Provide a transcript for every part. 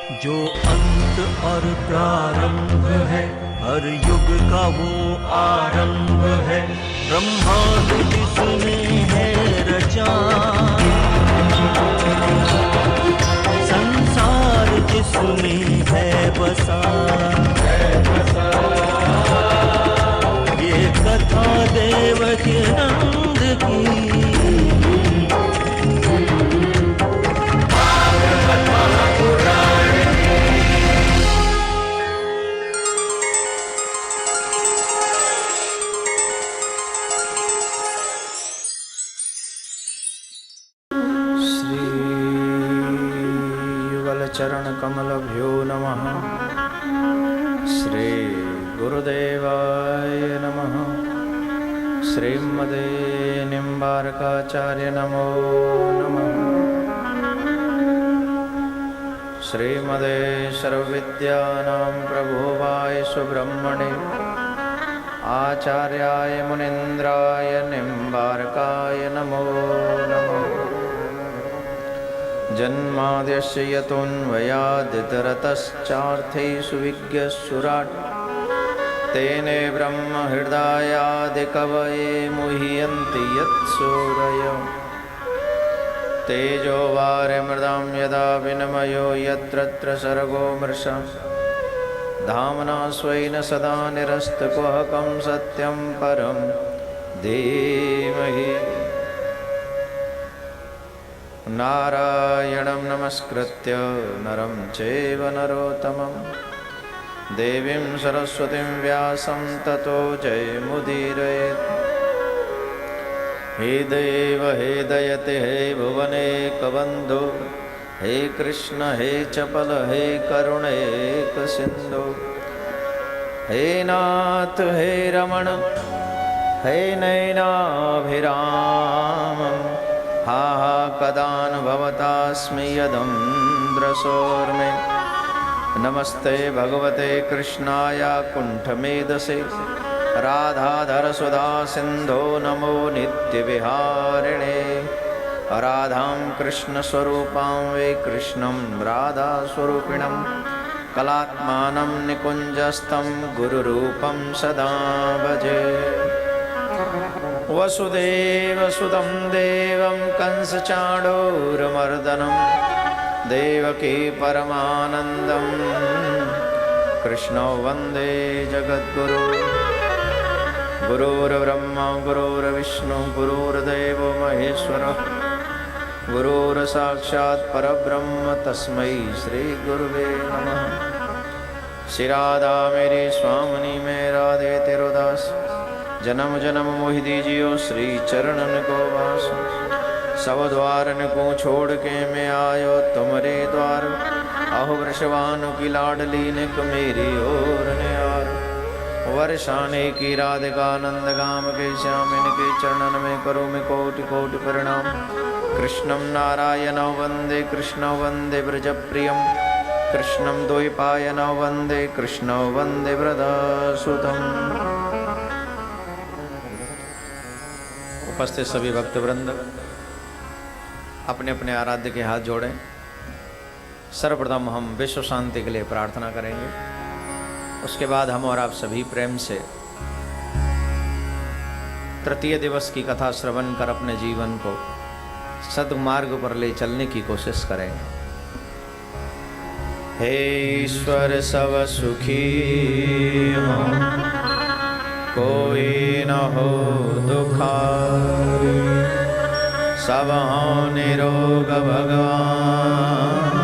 जो अंत और प्रारंभ है, हर युग का वो आरंभ है। ब्रह्मांड जिसने है रचा, संसार जिसने है बसा, ये कथा देवकी नंद की। चरण कमलभ्यो नमः। श्री गुरुदेवाय नमः। श्रीमदे निम्बारकाचार्य नमो नमः। श्रीमदे सर्वविद्यानां प्रभुवाय सुब्रह्मणे आचार्याय मुनीन्द्राय निम्बारकाय नमो नमः। जन्माद्यस्य यतोऽन्वयादितरतश्चार्थेषु विज्ञस्सुराट् तेने ब्रह्महृदायादिकवये मुह्यन्ति यत्सूरय। तेजो वारिमृदां यदा विनिमयो यत्र सर्गो मृषा धाम्ना स्वेन सदा निरस्तकुहकं सत्यं परं धीमहि। नारायणं नमस्कृत्य नरं चैव नरोत्तमं देवीं सरस्वतीं व्यासं ततो जयमुदीरयेत्। हे देव हे दयते हे भुवनेकबन्धो हे कृष्ण हे चपल हे करुणेक सिन्धु हे नाथ हे रमण हे नयनाभिराम। हा हा कदानुभवतास्मि यदन्द्रसोर्मे। नमस्ते भगवते कृष्णाय कुण्ठमेधसे राधाधरसुधा सिन्धो नमो नित्यविहारिणे। राधां कृष्णस्वरूपां वे कृष्णं राधास्वरूपिणं कलात्मानं निकुञ्जस्थं गुरुरूपं सदा भजे। वसुदेवसुतं देवं कंसचाणूरमर्दनं देवकी परमानन्दं कृष्णो वन्दे जगद्गुरु। गुरुर्ब्रह्मा गुरुर्विष्णु गुरुर्देवो महेश्वरः गुरुर्साक्षात् परब्रह्म तस्मै श्रीगुरुवे नमः। श्री राधा मेरी स्वामिनी में राधे तेरो दास जन्म जन्म मोहि दीजियो श्री चरणन को वास। सब द्वारन को छोड़ के मैं आयो तुम्हारे द्वार। आहो वृषभानु की लाडली निक मेरी ओर न्यार। वर्षाने की राधिका नंद गाम के श्याम इनके चरणन में करो मैं कोटि कोटि प्रणाम। कृष्णं नारायणं वंदे कृष्णं वंदे ब्रजप्रियं कृष्णं द्वैपायनं वंदे कृष्णं वंदे ब्रजसुतं। उपस्थित सभी भक्तवृंद अपने अपने आराध्य के हाथ जोड़ें। सर्वप्रथम हम विश्व शांति के लिए प्रार्थना करेंगे। उसके बाद हम और आप सभी प्रेम से तृतीय दिवस की कथा श्रवण कर अपने जीवन को सद्मार्ग पर ले चलने की कोशिश करेंगे। हे ईश्वर सब सुखी हो, कोई न हो दुखारी। सब हो निरोग भगवान,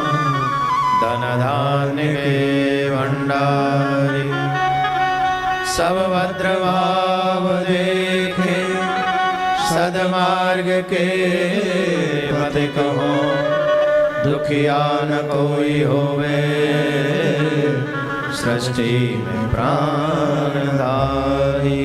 धन धान्य के भंडारी। सब भद्रभाव देखे, सदमार्ग के पथिक हो। दुखिया न कोई होवे, सृष्टि में प्राणधारी।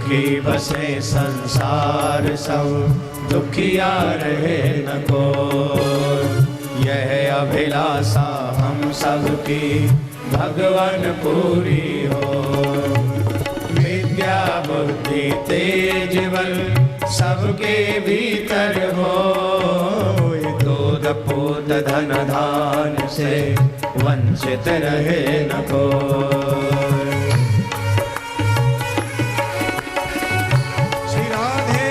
सुखी बसे संसार सब, दुखिया रहे न को। यह अभिलाषा हम सबकी भगवान पूरी हो। विद्या बुद्धि तेज बल सबके भीतर हो। दूध पूत धन धान से वंचित रहे न को। श्री राधे।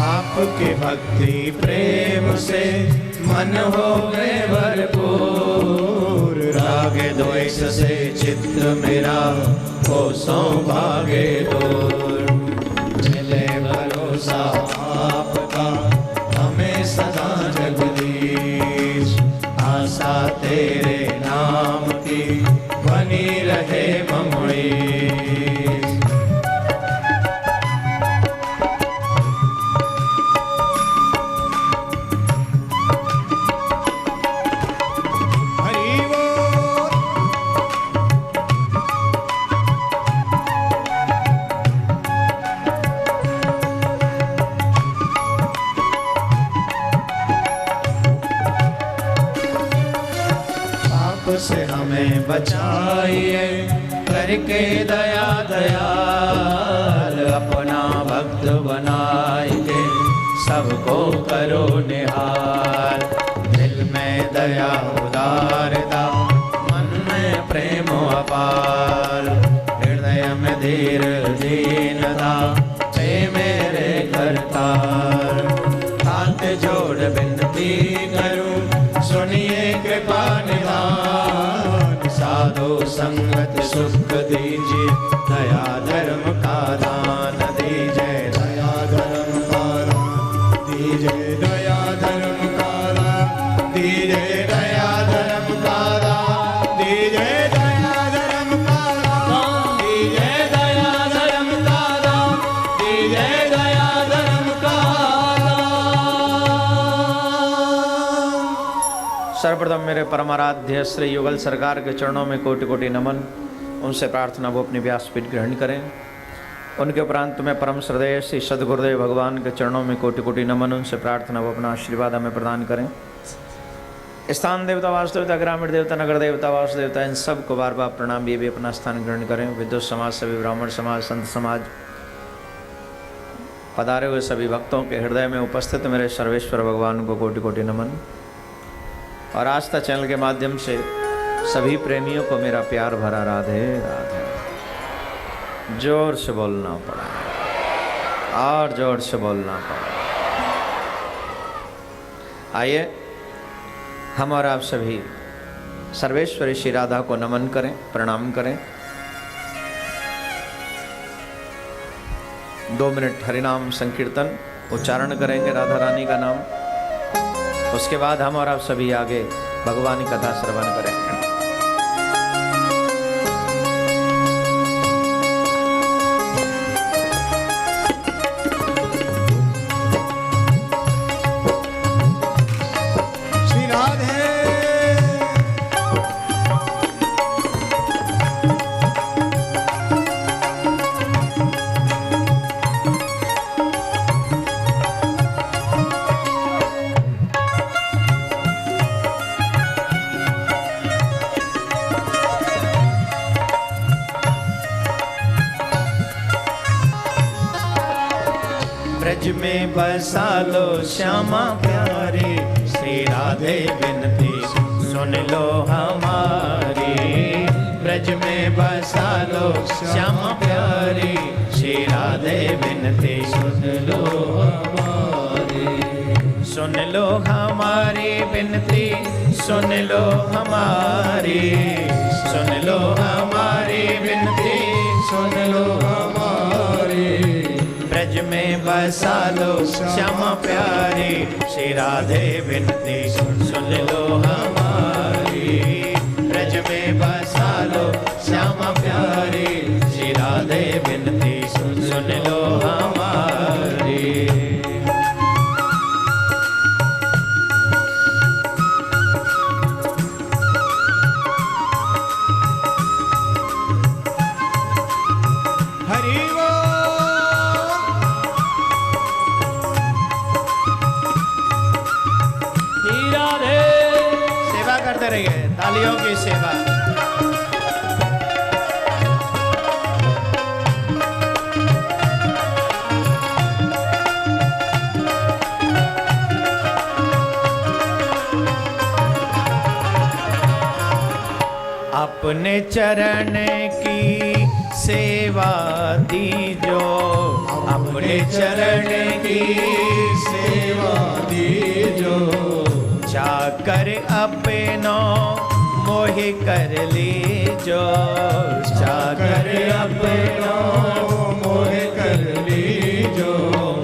आपके भक्ति प्रेम से मन हो गए भरपूर। राग द्वेष से चित्त मेरा कोसों भागे दूर। मिले भरोसा आपका हमें सदा जगदीश। आशा तेरे नाम की बनी रहे ममड़ी। से हमें बचाइए करके दया दयाल। अपना भक्त बनाएंगे सबको करो निहाल। दिल में दया उदारता मन में प्रेम अपार। हृदय में धीर दीनता हे मेरे करतार। हाथ जोड़ विनती करूं सुनिए कृपा निधान। साधु संगत सुख दीजिए दया धर्म का दान दीजिए। दया धर्म का दान दीजिए। दया धर्म का दान दीजिए। दया धर्म का दान दीजिए। दया धर्म का दान दीजिए। दया धर्म का दान दीजिए। दया धर्म का दान। सर्वप्रथम मेरे परमाराध्य श्री युगल सरकार के चरणों में कोटि कोटि नमन। उनसे प्रार्थना वो अपनी व्यासपीठ ग्रहण करें। उनके उपरांत में परम श्रद्धेय श्री सद्गुरुदेव भगवान के चरणों में कोटि कोटि नमन। उनसे प्रार्थना वो अपना आशीर्वाद हमें प्रदान करें। स्थान देवता वास देवता ग्रामीण देवता नगर देवता वास देवता इन सबको बार बार प्रणाम। ये भी अपना स्थान ग्रहण करें। विद्युत समाज सभी ब्राह्मण समाज संत समाज पधारे हुए सभी भक्तों के हृदय में उपस्थित मेरे सर्वेश्वर भगवान को कोटि कोटि नमन। और आस्था चैनल के माध्यम से सभी प्रेमियों को मेरा प्यार भरा राधे राधे। जोर से बोलना पड़ा और जोर से बोलना पड़ा। आइए हम और आप सभी सर्वेश्वरी श्री राधा को नमन करें, प्रणाम करें। 2 मिनट हरिनाम संकीर्तन उच्चारण करेंगे राधा रानी का नाम। उसके बाद हम और आप सभी आगे भगवान की कथा श्रवण करेंगे। श्री राधे। ब्रज में बसा लो श्यामा प्यारी। श्री राधे विनती सुन लो हमारी। ब्रज में बसा लो श्यामा प्यारी। श्री राधे विनती सुन लो हमारी। सुन लो हमारी विनती सुन लो हमारी। सुन लो हमारी विनती सुन लो हमारी। ब्रज में बसा लो श्यामा प्यारी। श्री राधे विनती सुन लो हमारी। ब्रज में विनती सुन लो हमारी। हरि राधे। सेवा करते रहिए, तालियों की सेवा। अपने चरण की सेवा दीजो, अपने चरण की सेवा दीजो। जाकर अपनो मोहि कर लीजो, जाकर अपनो मोहि कर लीजो,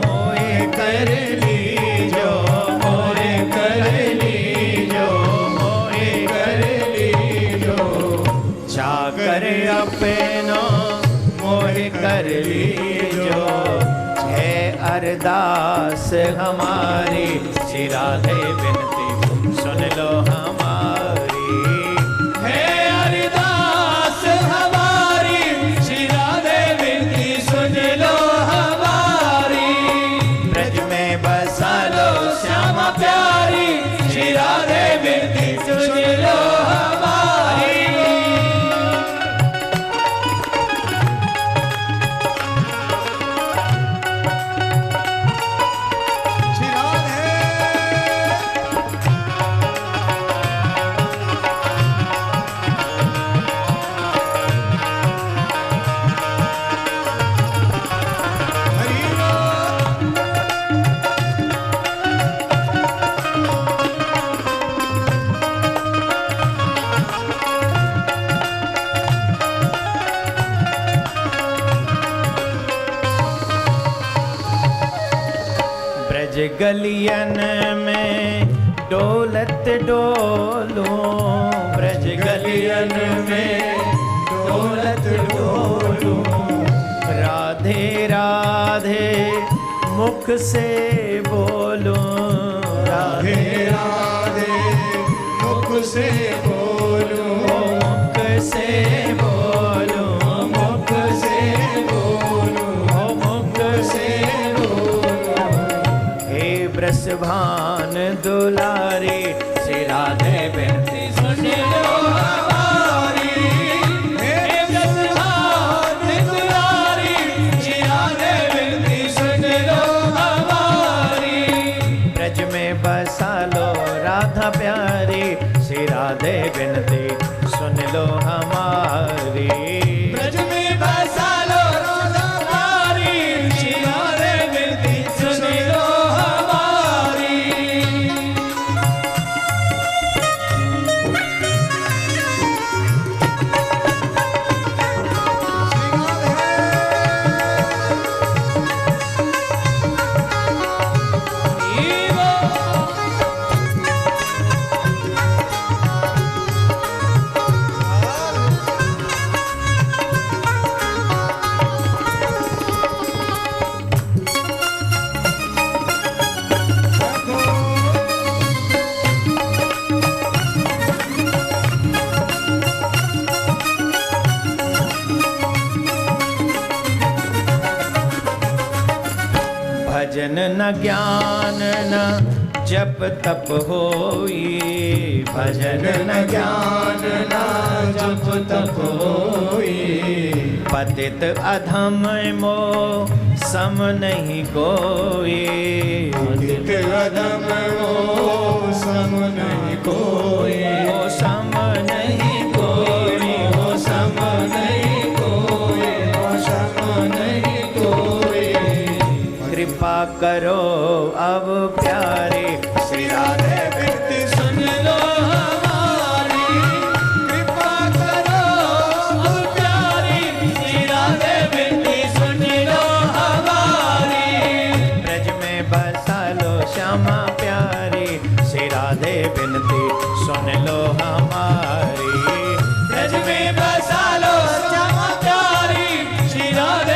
मोहि कर लीजो, मोहि कर लीजो, मोहि कर लीजो। जाकर अपनो मोहि कर लीजो। है अरदास हमारी, श्री राधे विनती सुन लो हमारी। है अरदास हमारी, श्री राधे विनती सुन लो हमारी। ब्रज में बसा लो श्यामा प्यारी, श्री राधे विनती सुन लो हमारी। श्री राधे। हरि ब्रज गलियन में डोलत डोलूं, ब्रज गलियन में डोलत डोलूं। राधे राधे मुख से बोलूं, राधे राधे मुख से बोलूं, मुख से बोलूं, मुख से बोलूं, मुख से बोलूं। हे ब्रसभान दुलारी, श्री राधे विनती सुन लो हमारी। हे ब्रसभान दुलारी, श्री राधे विनती सुन लो हमारी। ब्रज में बसा लो राधा प्यारी, श्री राधे विनती सुन लो हमारी। ब्रज में बसा लो राधा प्यारी, श्री राधे विनती सुन लो हमारी। भजन न ज्ञान न जप तप होई, भजन न ज्ञान न जप तप होई। पतित अधम मो सम नहीं कोई, पतित अधम मो सम नहीं कोई, ओ सम नहीं कोई, ओ सम नहीं कोई, ओ सम नहीं कोई। कृपा करो अब प्यारे, श्री राधे विनती सुन लो हमारी। कृपा करो अब प्यारी, श्री राधे विनती सुन लो हमारी। ब्रज में बसा लो श्यामा प्यारी, श्री राधे विनती सुन लो हमारी। ब्रज में बसा लो श्यामा प्यारी, श्री राधे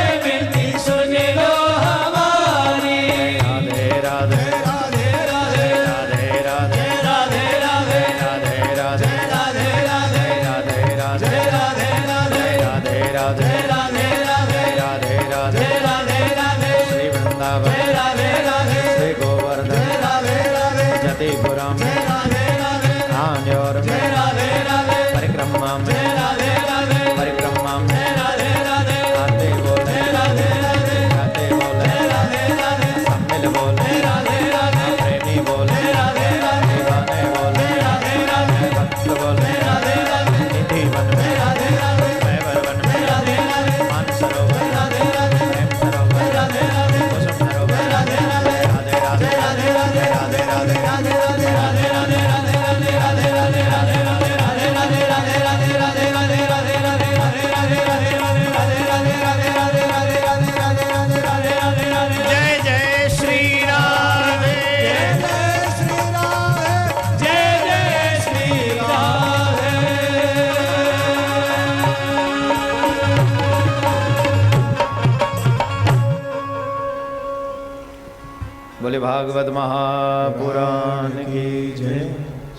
बोले भागवत महापुराण की जय।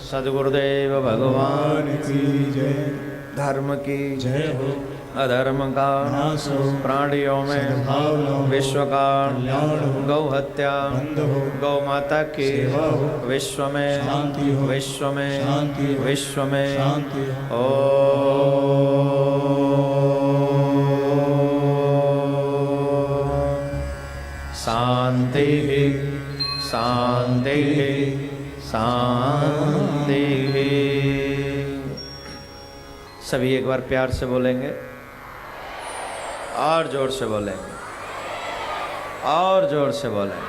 सद्गुरुदेव भगवान की जय। धर्म की जय हो। अधर्म का नाश हो। प्राणियों में सद्भावना हो। विश्व का कल्याण हो। गौ हत्या बंद हो। गौ माता की सेवा हो। विश्व में शांति हो। विश्व में शांति हो। विश्व में शांति हो। शांति शांति शांति। सभी एक बार प्यार से बोलेंगे और जोर से बोलेंगे और जोर से बोलेंगे।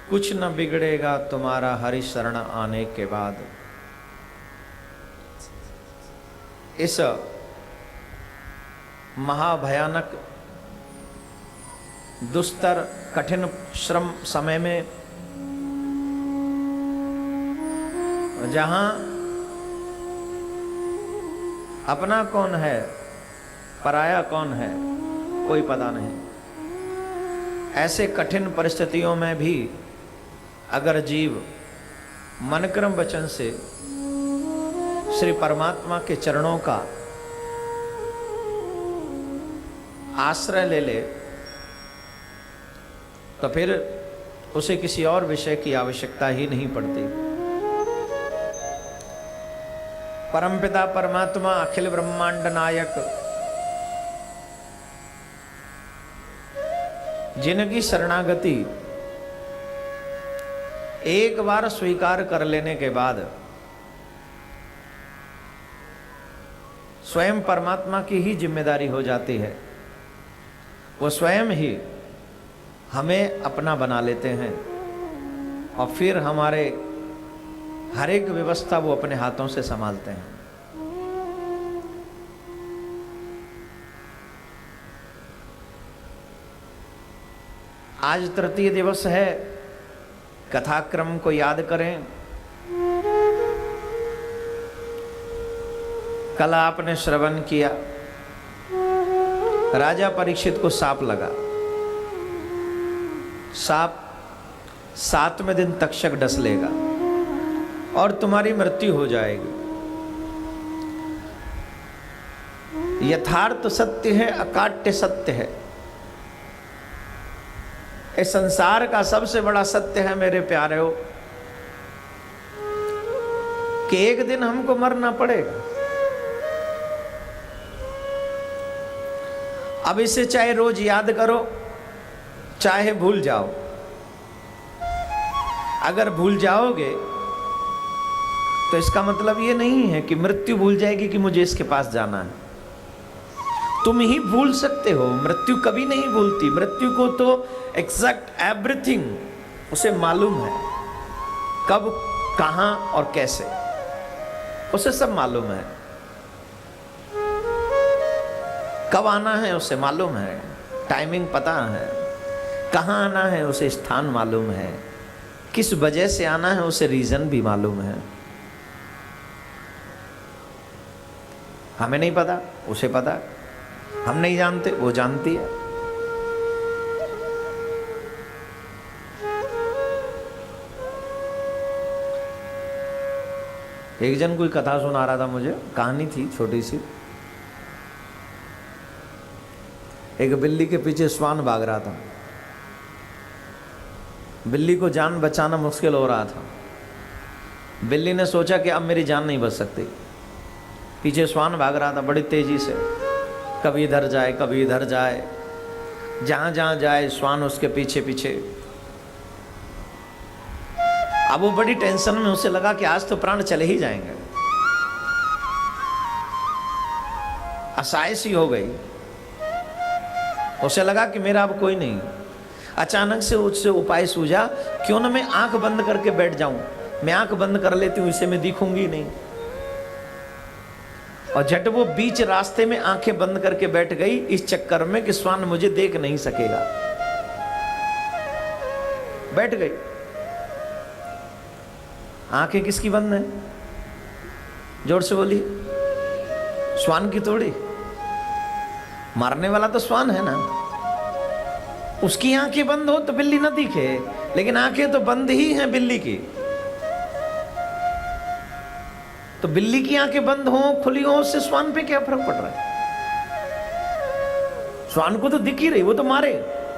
कुछ न बिगड़ेगा तुम्हारा हरि शरण आने के बाद। इस महाभयानक दुस्तर कठिन श्रम समय में जहां अपना कौन है पराया कौन है कोई पता नहीं, ऐसे कठिन परिस्थितियों में भी अगर जीव मन क्रम वचन से श्री परमात्मा के चरणों का आश्रय ले ले तो फिर उसे किसी और विषय की आवश्यकता ही नहीं पड़ती। परमपिता परमात्मा अखिल ब्रह्मांड नायक जिनकी शरणागति एक बार स्वीकार कर लेने के बाद स्वयं परमात्मा की ही जिम्मेदारी हो जाती है। वो स्वयं ही हमें अपना बना लेते हैं और फिर हमारे हर एक व्यवस्था वो अपने हाथों से संभालते हैं। आज तृतीय दिवस है, कथाक्रम को याद करें। कल आपने श्रवण किया, राजा परीक्षित को सांप लगा। सांप 7वें दिन तक्षक डस लेगा और तुम्हारी मृत्यु हो जाएगी। यथार्थ सत्य है, अकाट्य सत्य है। इस संसार का सबसे बड़ा सत्य है मेरे प्यारे हो कि एक दिन हमको मरना पड़ेगा। अब इसे चाहे रोज याद करो चाहे भूल जाओ। अगर भूल जाओगे तो इसका मतलब ये नहीं है कि मृत्यु भूल जाएगी कि मुझे इसके पास जाना है। तुम ही भूल सकते हो, मृत्यु कभी नहीं भूलती। मृत्यु को तो एग्जैक्ट एवरीथिंग उसे मालूम है, कब कहां और कैसे, उसे सब मालूम है। कब आना है उसे मालूम है, टाइमिंग पता है। कहां आना है उसे स्थान मालूम है, किस वजह से आना है उसे रीजन भी मालूम है। हमें नहीं पता, उसे पता। हम नहीं जानते, वो जानती है। एक जन कोई कथा सुना रहा था मुझे, कहानी थी छोटी सी। एक बिल्ली के पीछे श्वान भाग रहा था। बिल्ली को जान बचाना मुश्किल हो रहा था। बिल्ली ने सोचा कि अब मेरी जान नहीं बच सकती। पीछे श्वान भाग रहा था बड़ी तेजी से, कभी इधर जाए कभी इधर जाए, जहां जहां जाए श्वान उसके पीछे पीछे। अब वो बड़ी टेंशन में, उसे लगा कि आज तो प्राण चले ही जाएंगे। असहाय सी हो गई, उसे लगा कि मेरा अब कोई नहीं। अचानक से उससे उपाय सूझा, क्यों ना मैं आंख बंद करके बैठ जाऊं। मैं आंख बंद कर लेती हूं, इसे मैं दिखूंगी नहीं। और झट वो बीच रास्ते में आंखें बंद करके बैठ गई, इस चक्कर में कि श्वान मुझे देख नहीं सकेगा। बैठ गई। आंखें किसकी बंद है? जोर से बोली। श्वान की तोड़ी। मारने वाला तो श्वान है ना, उसकी आंखें बंद हो तो बिल्ली न दिखे, लेकिन आंखें तो बंद ही हैं बिल्ली की। तो बिल्ली की आंखें बंद हो खुली हो, उससे श्वान पे क्या फर्क पड़ रहा है? श्वान को तो दिख ही रही, वो तो मारे,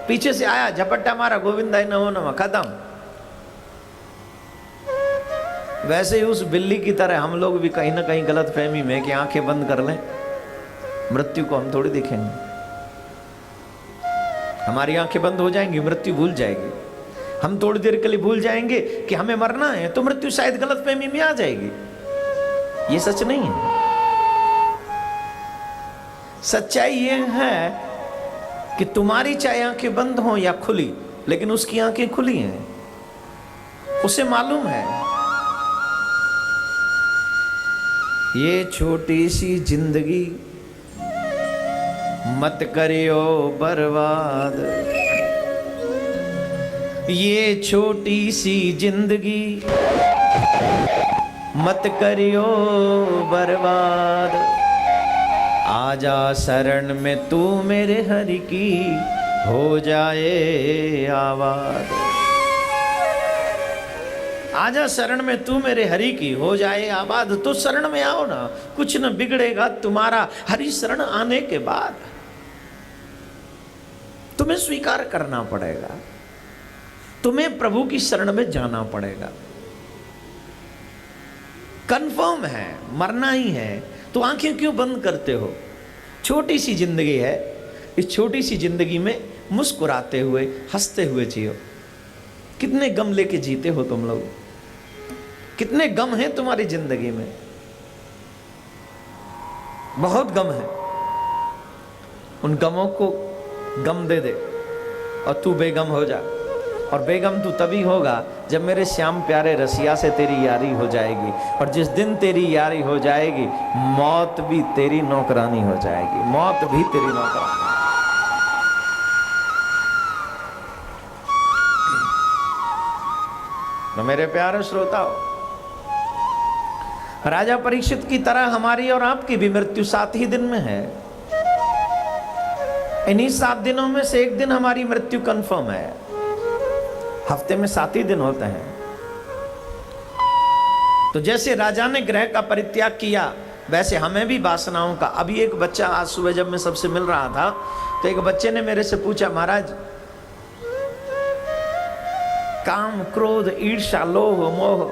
पीछे से आया, झपट्टा मारा, गोविंदाय नमो नमः, खत्म। वैसे ही उस बिल्ली की तरह हम लोग भी कहीं ना कहीं गलत फहमी में कि आंखें बंद कर लें, मृत्यु को हम थोड़ी देखेंगे। हमारी आंखें बंद हो जाएंगी, मृत्यु भूल जाएगी। हम थोड़ी देर के लिए भूल जाएंगे कि हमें मरना है, तो मृत्यु शायद गलत फहमी में आ जाएगी। ये सच नहीं है। सच्चाई ये है कि तुम्हारी चाहे आंखें बंद हो या खुली, लेकिन उसकी आंखें खुली हैं, उसे मालूम है ये छोटी सी जिंदगी मत करियो बर्बाद, ये छोटी सी जिंदगी मत करियो बर्बाद, आजा शरण में तू मेरे हरि की, हो जाए आबाद। आजा शरण में तू मेरे हरि की, हो जाए आबाद। तो शरण में आओ ना, कुछ न बिगड़ेगा तुम्हारा हरि शरण आने के बाद। तुम्हें स्वीकार करना पड़ेगा, तुम्हें प्रभु की शरण में जाना पड़ेगा। कंफर्म है, मरना ही है, तो आंखें क्यों बंद करते हो? छोटी सी जिंदगी है, इस छोटी सी जिंदगी में मुस्कुराते हुए, हंसते हुए जियो। कितने गम लेके जीते हो तुम लोग? कितने गम हैं तुम्हारी जिंदगी में? बहुत गम है। उन गमों को गम दे दे और तू बेगम हो जा। और बेगम तू तभी होगा जब मेरे श्याम प्यारे रसिया से तेरी यारी हो जाएगी। और जिस दिन तेरी यारी हो जाएगी, मौत भी तेरी नौकरानी हो जाएगी। मौत भी तेरी नौकरानी। तो मेरे प्यारे श्रोताओ, राजा परीक्षित की तरह हमारी और आपकी भी मृत्यु 7 ही दिन में है। इन्हीं 7 दिनों में से एक दिन हमारी मृत्यु कंफर्म है। हफ्ते में 7 ही दिन होते हैं। तो जैसे राजा ने ग्रह का परित्याग किया, वैसे हमें भी वासनाओं का। अभी एक बच्चा, आज सुबह जब मैं सबसे मिल रहा था, तो एक बच्चे ने मेरे से पूछा, महाराज काम, क्रोध, ईर्ष्या, लोभ, मोह,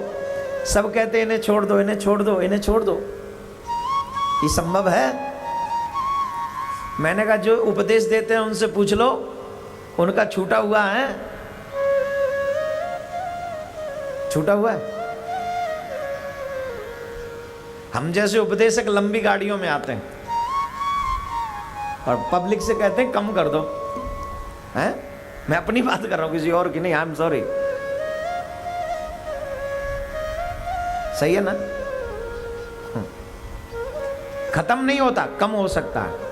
सब कहते हैं इन्हें छोड़ दो, इन्हें छोड़ दो, इन्हें छोड़ दो, ये संभव है? मैंने कहा जो उपदेश देते हैं उनसे पूछ लो, उनका छूटा हुआ है, छूटा हुआ है। हम जैसे उपदेशक लंबी गाड़ियों में आते हैं और पब्लिक से कहते हैं कम कर दो, हैं? मैं अपनी बात कर रहा हूं, किसी और की नहीं। I am sorry. सही है ना? खत्म नहीं होता, कम हो सकता है।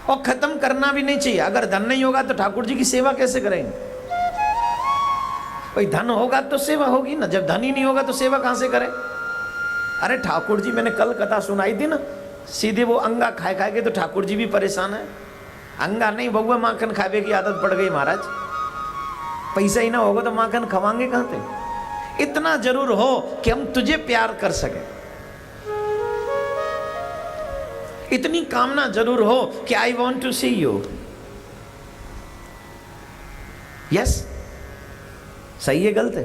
और खत्म करना भी नहीं चाहिए। अगर धन नहीं होगा तो ठाकुर जी की सेवा कैसे करेंगे? भाई धन होगा तो सेवा होगी ना। जब धन ही नहीं होगा तो सेवा कहां से करें? अरे ठाकुर जी, मैंने कल कथा सुनाई थी ना, सीधे वो अंगा खाए खाए के तो ठाकुर जी भी परेशान है। अंगा नहीं, बउआ माखन खावे की आदत पड़ गई महाराज। पैसा ही ना होगा तो माखन खवाएंगे कहां से? इतना जरूर हो कि हम तुझे प्यार कर सके। इतनी कामना जरूर हो कि I want to see you. Yes, सही है, गलत है?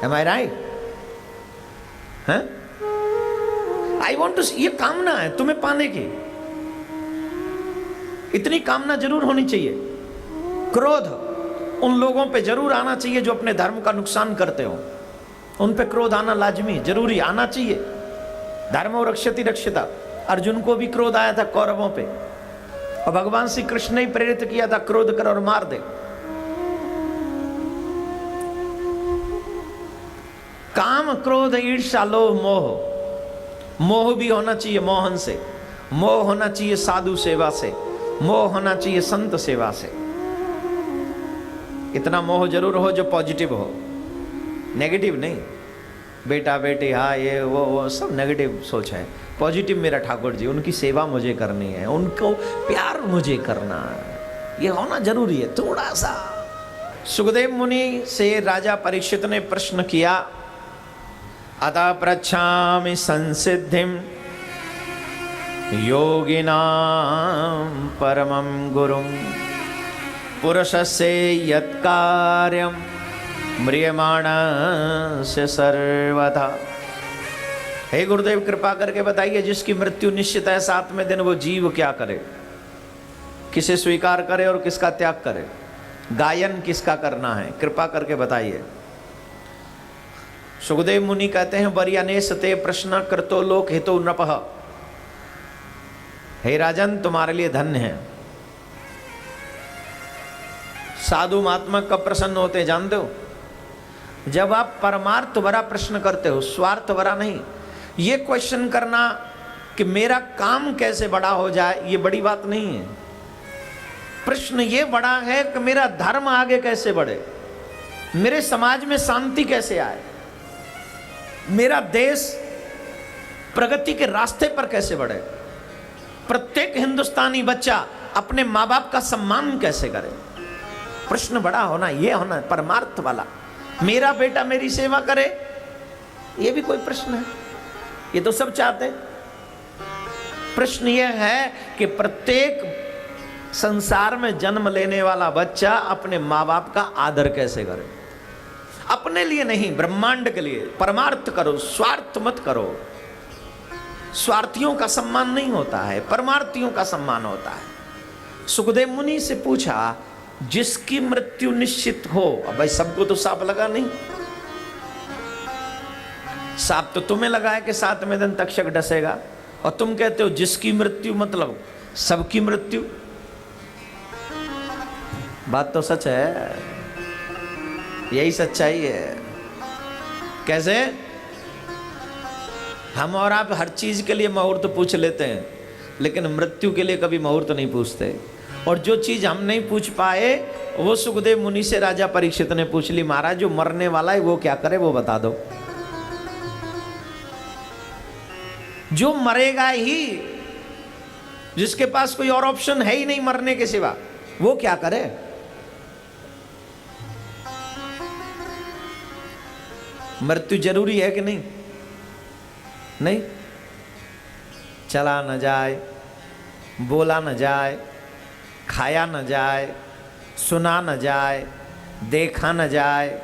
Am I right? हैं? I want to see, ये कामना है तुम्हें पाने की। इतनी कामना जरूर होनी चाहिए। क्रोध उन लोगों पे जरूर आना चाहिए जो अपने धर्म का नुकसान करते हो। उन पे क्रोध आना लाजमी, जरूरी आना चाहिए। धर्मो रक्षति रक्षिता। अर्जुन को भी क्रोध आया था कौरवों पे, और भगवान श्री कृष्ण ने ही प्रेरित किया था, क्रोध कर और मार दे। काम, क्रोध, ईर्ष्या, लोभ, मोह। मोह भी होना चाहिए मोहन से, मोह होना चाहिए साधु सेवा से, मोह होना चाहिए संत सेवा से। इतना मोह जरूर हो जो पॉजिटिव हो, नेगेटिव नहीं। बेटा बेटी, हाँ ये वो सब नेगेटिव सोच है। पॉजिटिव मेरा ठाकुर जी, उनकी सेवा मुझे करनी है, उनको प्यार मुझे करना है, ये होना जरूरी है थोड़ा सा। सुखदेव मुनि से राजा परीक्षित ने प्रश्न किया, अतः पृच्छामि संसिद्धिम योगिनां परमं गुरुं पुरुषस्य यत्कार्यं म्रियमाणस्य सर्वथा। हे गुरुदेव कृपा करके बताइए, जिसकी मृत्यु निश्चित है 7वें दिन, वो जीव क्या करे, किसे स्वीकार करे और किसका त्याग करे, गायन किसका करना है, कृपा करके बताइए। सुखदेव मुनि कहते हैं, बरियानेस ते प्रश्न कृतो लोक हितो नृपः। हे राजन, तुम्हारे लिए धन्य है। साधु महात्मा कब प्रसन्न होते हैं जानते हो? जब आप परमार्थ भरा प्रश्न करते हो, स्वार्थ भरा नहीं। ये क्वेश्चन करना कि मेरा काम कैसे बड़ा हो जाए, ये बड़ी बात नहीं है। प्रश्न ये बड़ा है कि मेरा धर्म आगे कैसे बढ़े, मेरे समाज में शांति कैसे आए, मेरा देश प्रगति के रास्ते पर कैसे बढ़े, प्रत्येक हिंदुस्तानी बच्चा अपने माँ बाप का सम्मान कैसे करे। प्रश्न बड़ा होना, ये होना परमार्थ वाला। मेरा बेटा मेरी सेवा करे, ये भी कोई प्रश्न है? ये तो सब चाहते हैं। प्रश्न ये है कि प्रत्येक संसार में जन्म लेने वाला बच्चा अपने माँ बाप का आदर कैसे करे। अपने लिए नहीं, ब्रह्मांड के लिए परमार्थ करो, स्वार्थ मत करो। स्वार्थियों का सम्मान नहीं होता है, परमार्थियों का सम्मान होता है। सुखदेव मुनि से पूछा, जिसकी मृत्यु निश्चित हो, अब भाई सबको तो सांप लगा नहीं, सांप तो तुम्हें लगा है कि 7वें दिन तक्षक डसेगा, और तुम कहते हो जिसकी मृत्यु मतलब सबकी मृत्यु। बात तो सच है, यही सच्चाई है। कैसे? हम और आप हर चीज के लिए मुहूर्त पूछ लेते हैं, लेकिन मृत्यु के लिए कभी मुहूर्त नहीं पूछते। और जो चीज हम नहीं पूछ पाए, वो सुखदेव मुनि से राजा परीक्षित ने पूछ ली, महाराज जो मरने वाला है वो क्या करे, वो बता दो। जो मरेगा ही, जिसके पास कोई और ऑप्शन है ही नहीं मरने के सिवा, वो क्या करे? मृत्यु जरूरी है कि नहीं? नहीं। चला न जाए, बोला न जाए, खाया न जाए, सुना न जाए, देखा न जाए,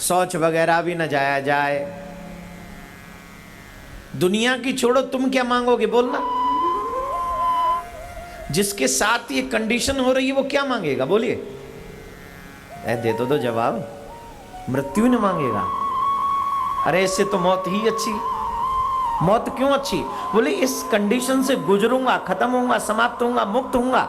शौच वगैरह भी न जाया जाए। दुनिया की छोड़ो, तुम क्या मांगोगे बोलना? जिसके साथ ये कंडीशन हो रही है वो क्या मांगेगा बोलिए? दे तो जवाब। मृत्यु न मांगेगा। अरे इससे तो मौत ही अच्छी। मौत क्यों अच्छी? बोले इस कंडीशन से गुजरूंगा, खत्म होऊंगा, समाप्त होऊंगा, मुक्त होऊंगा,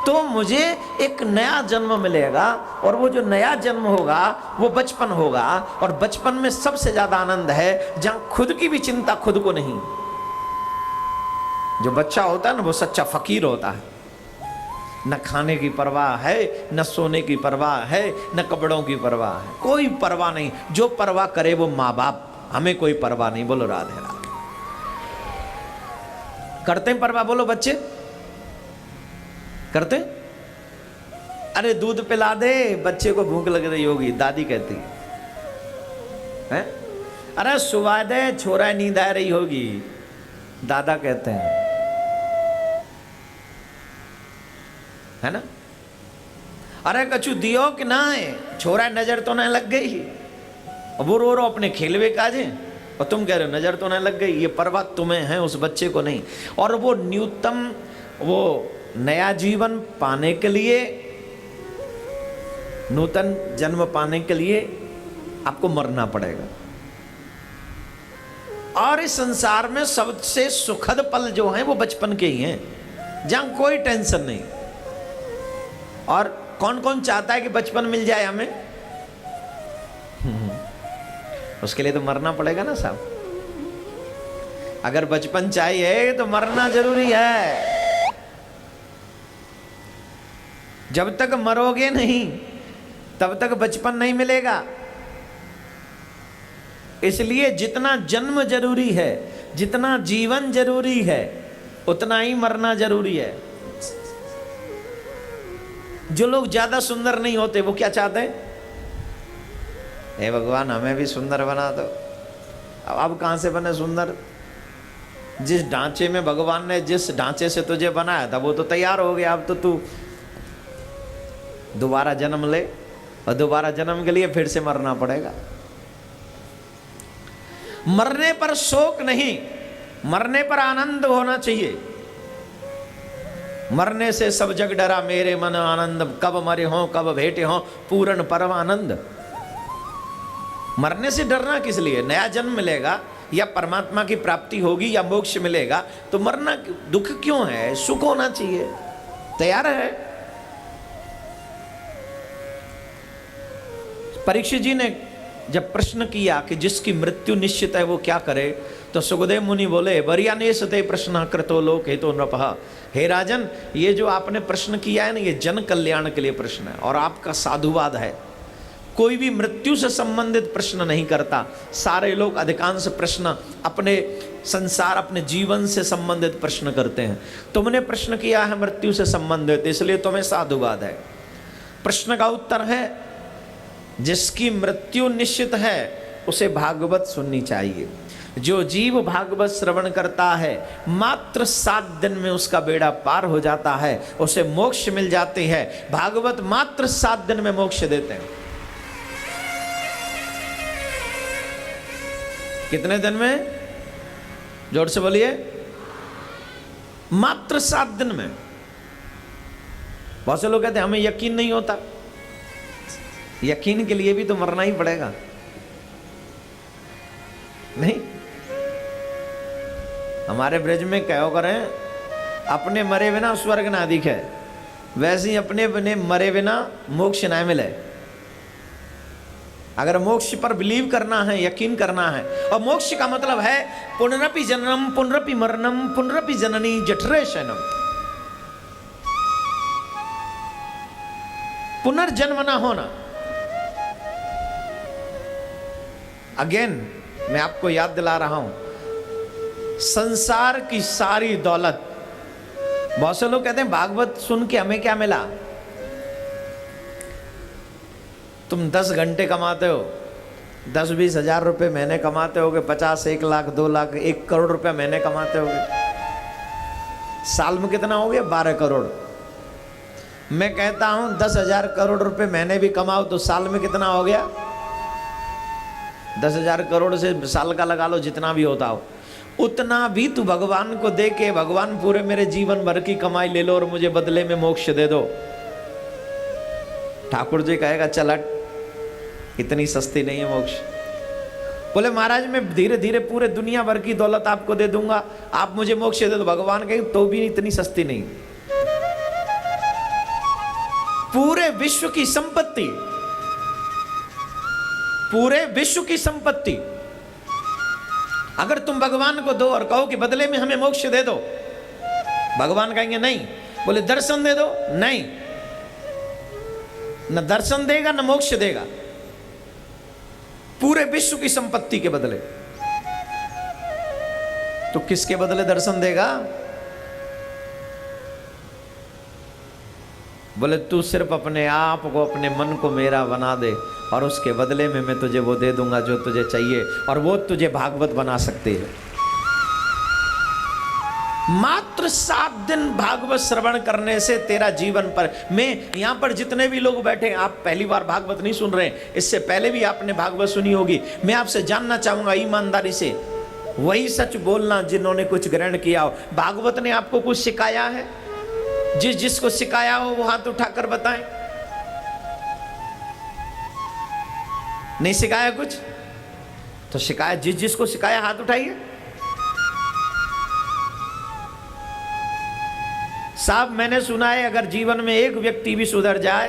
तो मुझे एक नया जन्म मिलेगा, और वो जो नया जन्म होगा वो बचपन होगा। और बचपन में सबसे ज्यादा आनंद है जहां खुद की भी चिंता खुद को नहीं। जो बच्चा होता है ना, वो सच्चा फकीर होता है। न खाने की परवाह है, न सोने की परवाह है, न कपड़ों की परवाह है, कोई परवाह नहीं। जो परवाह करे वो माँ बाप, हमें कोई परवाह नहीं। बोलो राधे राधे। करते हैं परवाह? बोलो बच्चे करते? अरे दूध पिला दे, बच्चे को भूख लग रही होगी, दादी कहती है। अरे सुबह दे, छोरा नींद आ रही होगी, दादा कहते हैं, है ना? अरे कछु दियो कि ना है, छोरा नजर तो ना लग गई। वो रो रो अपने खेलवे काजे, और तुम कह रहे हो नजर तो ना लग गई। ये परवाह तुम्हें है, उस बच्चे को नहीं। और वो न्यूनतम, वो नया जीवन पाने के लिए, नूतन जन्म पाने के लिए आपको मरना पड़ेगा। और इस संसार में सबसे सुखद पल जो हैं वो बचपन के ही हैं, जहां कोई टेंशन नहीं। और कौन कौन चाहता है कि बचपन मिल जाए हमें? उसके लिए तो मरना पड़ेगा ना साहब। अगर बचपन चाहिए तो मरना जरूरी है। जब तक मरोगे नहीं तब तक बचपन नहीं मिलेगा। इसलिए जितना जन्म जरूरी है, जितना जीवन जरूरी है उतना ही मरना जरूरी है। जो लोग ज्यादा सुंदर नहीं होते वो क्या चाहते हैं? हे भगवान हमें भी सुंदर बना दो। अब कहां से बने सुंदर? जिस ढांचे में भगवान ने जिस ढांचे से तुझे बनाया था वो तो तैयार हो गया। अब तो तू दोबारा जन्म ले और दोबारा जन्म के लिए फिर से मरना पड़ेगा। मरने पर शोक नहीं, मरने पर आनंद होना चाहिए। मरने से सब जग डरा मेरे मन आनंद, कब मरे हो कब भेटे हो पूर्ण परमानंद। मरने से डरना किस लिए? नया जन्म मिलेगा या परमात्मा की प्राप्ति होगी या मोक्ष मिलेगा, तो मरना दुख क्यों है? सुख होना चाहिए। तैयार है? परीक्षित जी ने जब प्रश्न किया कि जिसकी मृत्यु निश्चित है वो क्या करे, तो सुखदेव मुनि बोले वर्यानेशते प्रश्न कृतो लोक हेतु नृपः। हे राजन, ये जो आपने प्रश्न किया है ना, ये जन कल्याण के लिए प्रश्न है और आपका साधुवाद है। कोई भी मृत्यु से संबंधित प्रश्न नहीं करता। सारे लोग अधिकांश प्रश्न अपने संसार अपने जीवन से संबंधित प्रश्न करते हैं। तुमने प्रश्न किया है मृत्यु से संबंधित, इसलिए तुम्हें साधुवाद है। प्रश्न का उत्तर है जिसकी मृत्यु निश्चित है उसे भागवत सुननी चाहिए। जो जीव भागवत श्रवण करता है मात्र 7 दिन में उसका बेड़ा पार हो जाता है, उसे मोक्ष मिल जाती है। भागवत मात्र 7 दिन में मोक्ष देते हैं। कितने दिन में? जोर से बोलिए। मात्र 7 दिन में। बहुत से लोग कहते हैं हमें यकीन नहीं होता। यकीन के लिए भी तो मरना ही पड़ेगा, नहीं? हमारे ब्रज में कहो करें अपने मरे बिना स्वर्ग ना दिखे, वैसे ही अपने बने मरे बिना मोक्ष ना मिले। अगर मोक्ष पर बिलीव करना है, यकीन करना है, और मोक्ष का मतलब है पुनरपि जन्म पुनरपि मरणम पुनरपि जननी जठरे शयनम। पुनर्जन्म ना होना। अगेन मैं आपको याद दिला रहा हूं, संसार की सारी दौलत, बहुत से लोग कहते हैं भागवत सुन के हमें क्या मिला? तुम 10 घंटे कमाते हो, 10-20 हजार रुपए महीने कमाते होगे, 50, 1 लाख, 2 लाख, 1 करोड़ रुपए महीने कमाते होगे। साल में कितना हो गया? 12 करोड़। मैं कहता हूं 10,000 करोड़ रुपए महीने भी कमाओ तो साल में कितना हो गया? 10,000 करोड़ से साल का लगा लो, जितना भी होता हो उतना भी तू भगवान को दे के, भगवान पूरे मेरे जीवन भर की कमाई ले लो और मुझे बदले में मोक्ष दे दो। ठाकुर जी कहेगा चल हट, इतनी सस्ती नहीं है मोक्ष। बोले महाराज मैं धीरे धीरे पूरे दुनिया भर की दौलत आपको दे दूंगा, आप मुझे मोक्ष दे दो। भगवान कहे तो भी इतनी सस्ती नहीं। पूरे विश्व की संपत्ति, पूरे विश्व की संपत्ति अगर तुम भगवान को दो और कहो कि बदले में हमें मोक्ष दे दो, भगवान कहेंगे नहीं। बोले दर्शन दे दो, नहीं, न दर्शन देगा न मोक्ष देगा। पूरे विश्व की संपत्ति के बदले। तो किसके बदले दर्शन देगा? बोले तू सिर्फ अपने आप को, अपने मन को मेरा बना दे और उसके बदले में मैं तुझे वो दे दूंगा जो तुझे चाहिए, और वो तुझे भागवत बना सकती है। मात्र 7 दिन भागवत श्रवण करने से तेरा जीवन पर, मैं यहां पर जितने भी लोग बैठे हैं, आप पहली बार भागवत नहीं सुन रहे हैं, इससे पहले भी आपने भागवत सुनी होगी। मैं आपसे जानना चाहूंगा ईमानदारी से, वही सच बोलना जिन्होंने कुछ ग्रहण किया हो। भागवत ने आपको कुछ सिखाया है? जिसको सिखाया हो वो हाथ उठाकर बताएं। नहीं सिखाया कुछ? तो सिखाया, जिसको सिखाया हाथ उठाइए। साहब मैंने सुना है अगर जीवन में एक व्यक्ति भी सुधर जाए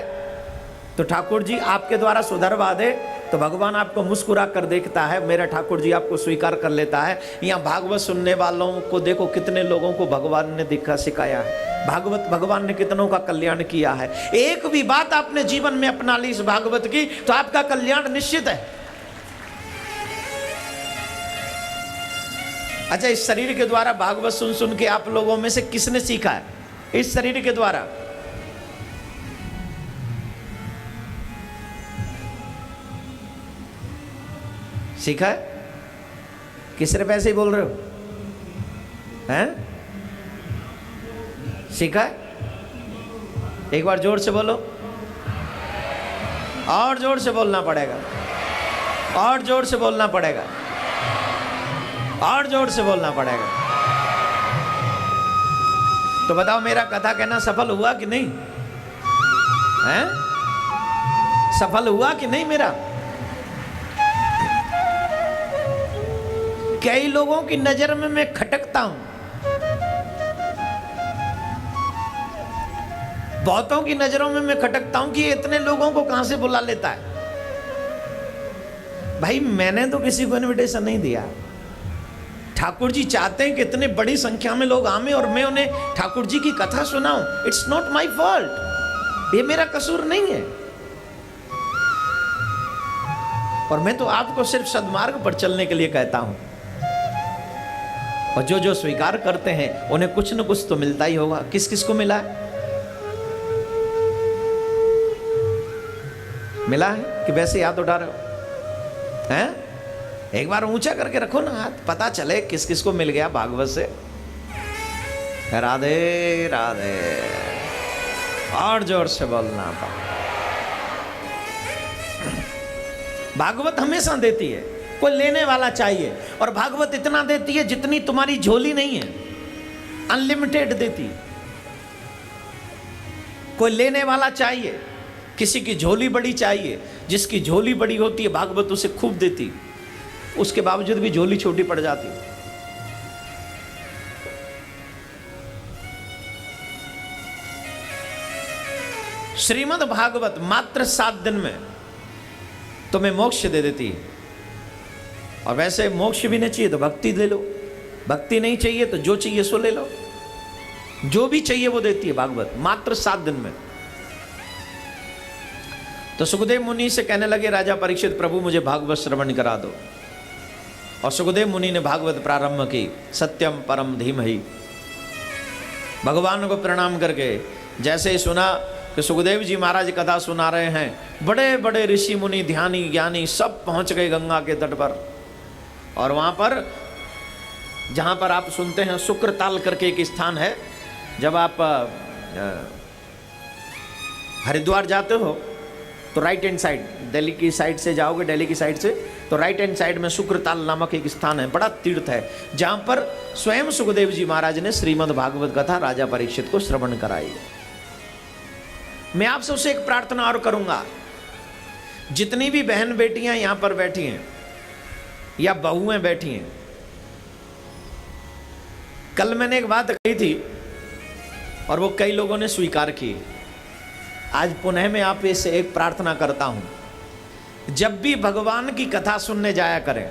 तो ठाकुर जी आपके द्वारा सुधरवा दे तो भगवान आपको मुस्कुरा कर देखता है, मेरा ठाकुर जी आपको स्वीकार कर लेता है। यहाँ भागवत सुनने वालों को देखो कितने लोगों को भगवान ने दिखा सिखाया है। भागवत, भगवान ने कितनों का कल्याण किया है। एक भी बात आपने जीवन में अपना ली इस भागवत की तो आपका कल्याण निश्चित है। अच्छा, इस शरीर के द्वारा भागवत सुन सुन के आप लोगों में से किसने सीखा है? इस शरीर के द्वारा सीखा है? किस रुपए से बोल रहे हो? हैं? सीखा है? एक बार जोर से बोलो। और जोर से बोलना पड़ेगा, और जोर से बोलना पड़ेगा, और जोर से बोलना पड़ेगा। तो बताओ, मेरा कथा कहना सफल हुआ कि नहीं? हैं? सफल हुआ कि नहीं मेरा? कई लोगों की नजर में मैं खटकता हूं, बहुतों की नजरों में मैं खटकता हूं कि ये इतने लोगों को कहां से बुला लेता है। भाई, मैंने तो किसी को इनविटेशन नहीं दिया। ठाकुर जी चाहते हैं कि इतनी बड़ी संख्या में लोग आवे और मैं उन्हें ठाकुर जी की कथा सुनाऊं। इट्स नॉट माई फॉल्ट, ये मेरा कसूर नहीं है। और मैं तो आपको सिर्फ सद्मार्ग पर चलने के लिए कहता हूं। और जो जो स्वीकार करते हैं उन्हें कुछ न कुछ तो मिलता ही होगा। किस किस को मिला है? मिला है कि वैसे याद उठा रहे हो? हैं? एक बार ऊंचा करके रखो ना हाथ, पता चले किस किस को मिल गया भागवत से। राधे राधे। और जोर से बोलना। भागवत हमेशा देती है, कोई लेने वाला चाहिए। और भागवत इतना देती है जितनी तुम्हारी झोली नहीं है, अनलिमिटेड देती है। कोई लेने वाला चाहिए, किसी की झोली बड़ी चाहिए। जिसकी झोली बड़ी होती है भागवत उसे खूब देती, उसके बावजूद भी झोली छोटी पड़ जाती। श्रीमद् भागवत मात्र 7 दिन में तुम्हें मोक्ष दे देती है। और वैसे मोक्ष भी नहीं चाहिए तो भक्ति ले लो, भक्ति नहीं चाहिए तो जो चाहिए सो ले लो। जो भी चाहिए वो देती है भागवत मात्र 7 दिन में। तो सुखदेव मुनि से कहने लगे राजा परीक्षित, प्रभु मुझे भागवत श्रवण करा दो। और सुखदेव मुनि ने भागवत प्रारंभ की। सत्यम परम धीमहि। भगवान को प्रणाम करके जैसे ही सुना कि सुखदेव जी महाराज कथा सुना रहे हैं, बड़े बड़े ऋषि मुनि ध्यानी ज्ञानी सब पहुंच गए गंगा के तट पर। और वहां पर जहां पर आप सुनते हैं शुक्रताल करके एक स्थान है। जब आप हरिद्वार जाते हो तो राइट हैंड साइड, दिल्ली की साइड से जाओगे, दिल्ली की साइड से तो राइट हैंड साइड में शुक्रताल नामक एक स्थान है, बड़ा तीर्थ है, जहां पर स्वयं सुखदेव जी महाराज ने श्रीमद् भागवत कथा राजा परीक्षित को श्रवण कराई। मैं आपसे उसे एक प्रार्थना और करूंगा, जितनी भी बहन बेटियां यहां पर बैठी हैं या बहुएं बैठी हैं, कल मैंने एक बात कही थी और वो कई लोगों ने स्वीकार की। आज पुनः मैं आप से एक प्रार्थना करता हूं, जब भी भगवान की कथा सुनने जाया करें,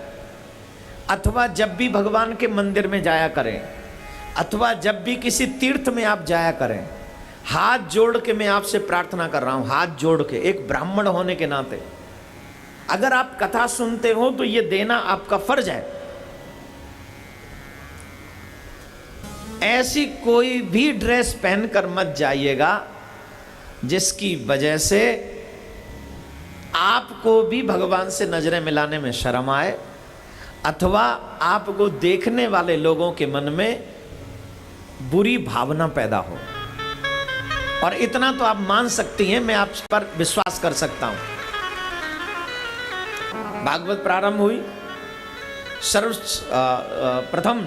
अथवा जब भी भगवान के मंदिर में जाया करें, अथवा जब भी किसी तीर्थ में आप जाया करें, हाथ जोड़ के मैं आपसे प्रार्थना कर रहा हूं, हाथ जोड़ के, एक ब्राह्मण होने के नाते, अगर आप कथा सुनते हो तो ये देना आपका फर्ज है। ऐसी कोई भी ड्रेस पहनकर मत जाइएगा जिसकी वजह से आपको भी भगवान से नजरें मिलाने में शर्म आए, अथवा आपको देखने वाले लोगों के मन में बुरी भावना पैदा हो। और इतना तो आप मान सकती हैं, मैं आप पर विश्वास कर सकता हूं। भागवत प्रारंभ हुई, सर्वप्रथम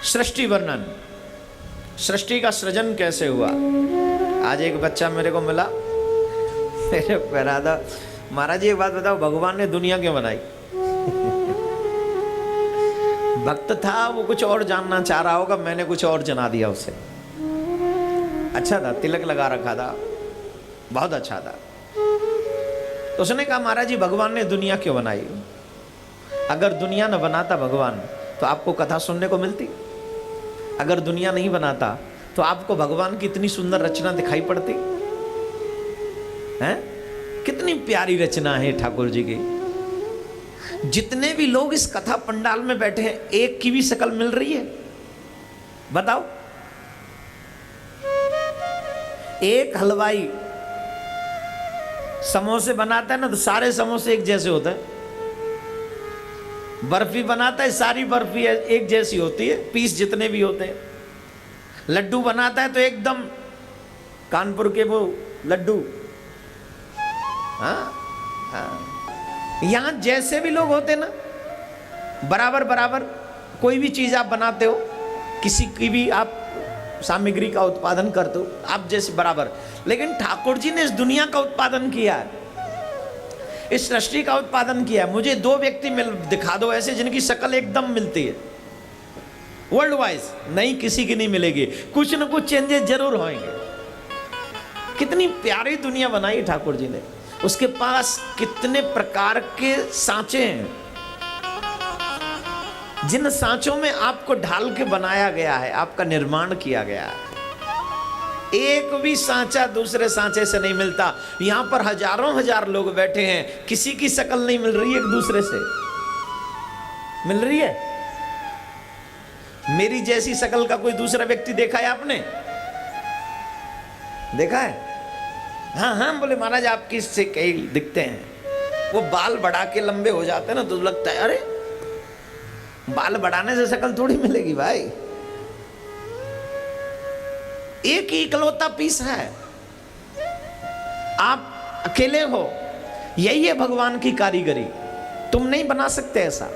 सृष्टि वर्णन, सृष्टि का सृजन कैसे हुआ। आज एक बच्चा मेरे को मिला, मेरे कह रहा था, महाराज जी एक बात बताओ, भगवान ने दुनिया क्यों बनाई? भक्त था, वो कुछ और जानना चाह रहा होगा, मैंने कुछ और जना दिया उसे। अच्छा था, तिलक लगा रखा था, बहुत अच्छा था। तो उसने कहा, महाराज जी भगवान ने दुनिया क्यों बनाई? अगर दुनिया न बनाता भगवान तो आपको कथा सुनने को मिलती? अगर दुनिया नहीं बनाता तो आपको भगवान की इतनी सुंदर रचना दिखाई पड़ती? हैं? कितनी प्यारी रचना है ठाकुर जी की। जितने भी लोग इस कथा पंडाल में बैठे हैं, एक की भी शक्ल मिल रही है? बताओ। एक हलवाई समोसे बनाता है ना, तो सारे समोसे एक जैसे होते हैं। बर्फी बनाता है, सारी बर्फी एक जैसी होती है, पीस जितने भी होते हैं। लड्डू बनाता है तो एकदम कानपुर के वो लड्डू। हाँ, यहां जैसे भी लोग होते ना, बराबर बराबर कोई भी चीज आप बनाते हो, किसी की भी आप सामग्री का उत्पादन करते हो, आप जैसे बराबर। लेकिन ठाकुर जी ने इस दुनिया का उत्पादन किया है, इस सृष्टि का उत्पादन किया है। मुझे 2 व्यक्ति दिखा दो ऐसे जिनकी शक्ल एकदम मिलती है वर्ल्ड वाइज। नहीं, किसी की नहीं मिलेगी, कुछ न कुछ चेंजेस जरूर होंगे। कितनी प्यारी दुनिया बनाई ठाकुर जी ने। उसके पास कितने प्रकार के सांचे हैं, जिन सांचों में आपको ढाल के बनाया गया है, आपका निर्माण किया गया है। एक भी सांचा दूसरे सांचे से नहीं मिलता। यहां पर हजारों हजार लोग बैठे हैं, किसी की शक्ल नहीं मिल रही है एक दूसरे से। मिल रही है? मेरी जैसी शक्ल का कोई दूसरा व्यक्ति देखा है आपने? देखा है? हाँ हाँ बोले महाराज आप किससे कई दिखते हैं। वो बाल बढ़ा के लंबे हो जाते हैं ना, तो लगता है अरे बाल बढ़ाने से शक्ल थोड़ी मिलेगी भाई। एक ही इकलौता पीस है, आप अकेले हो। यही है भगवान की कारीगरी। तुम नहीं बना सकते ऐसा।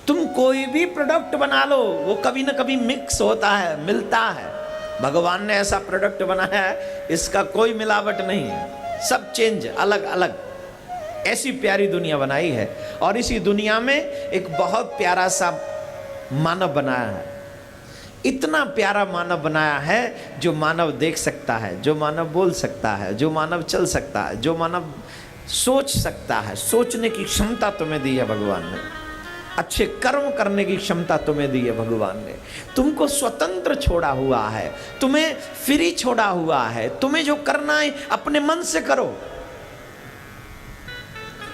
तुम कोई भी प्रोडक्ट बना लो, वो कभी ना कभी मिक्स होता है, मिलता है। भगवान ने ऐसा प्रोडक्ट बनाया है, इसका कोई मिलावट नहीं है, सब चेंज, अलग अलग। ऐसी प्यारी दुनिया बनाई है। और इसी दुनिया में एक बहुत प्यारा सा मानव बनाया है। इतना प्यारा मानव बनाया है जो मानव देख सकता है, जो मानव बोल सकता है, जो मानव चल सकता है, जो मानव सोच सकता है। सोचने की क्षमता तुम्हें दी है भगवान ने, अच्छे कर्म करने की क्षमता तुम्हें दी है भगवान ने। तुमको स्वतंत्र छोड़ा हुआ है, तुम्हें फ्री छोड़ा हुआ है। तुम्हें जो करना है अपने मन से करो,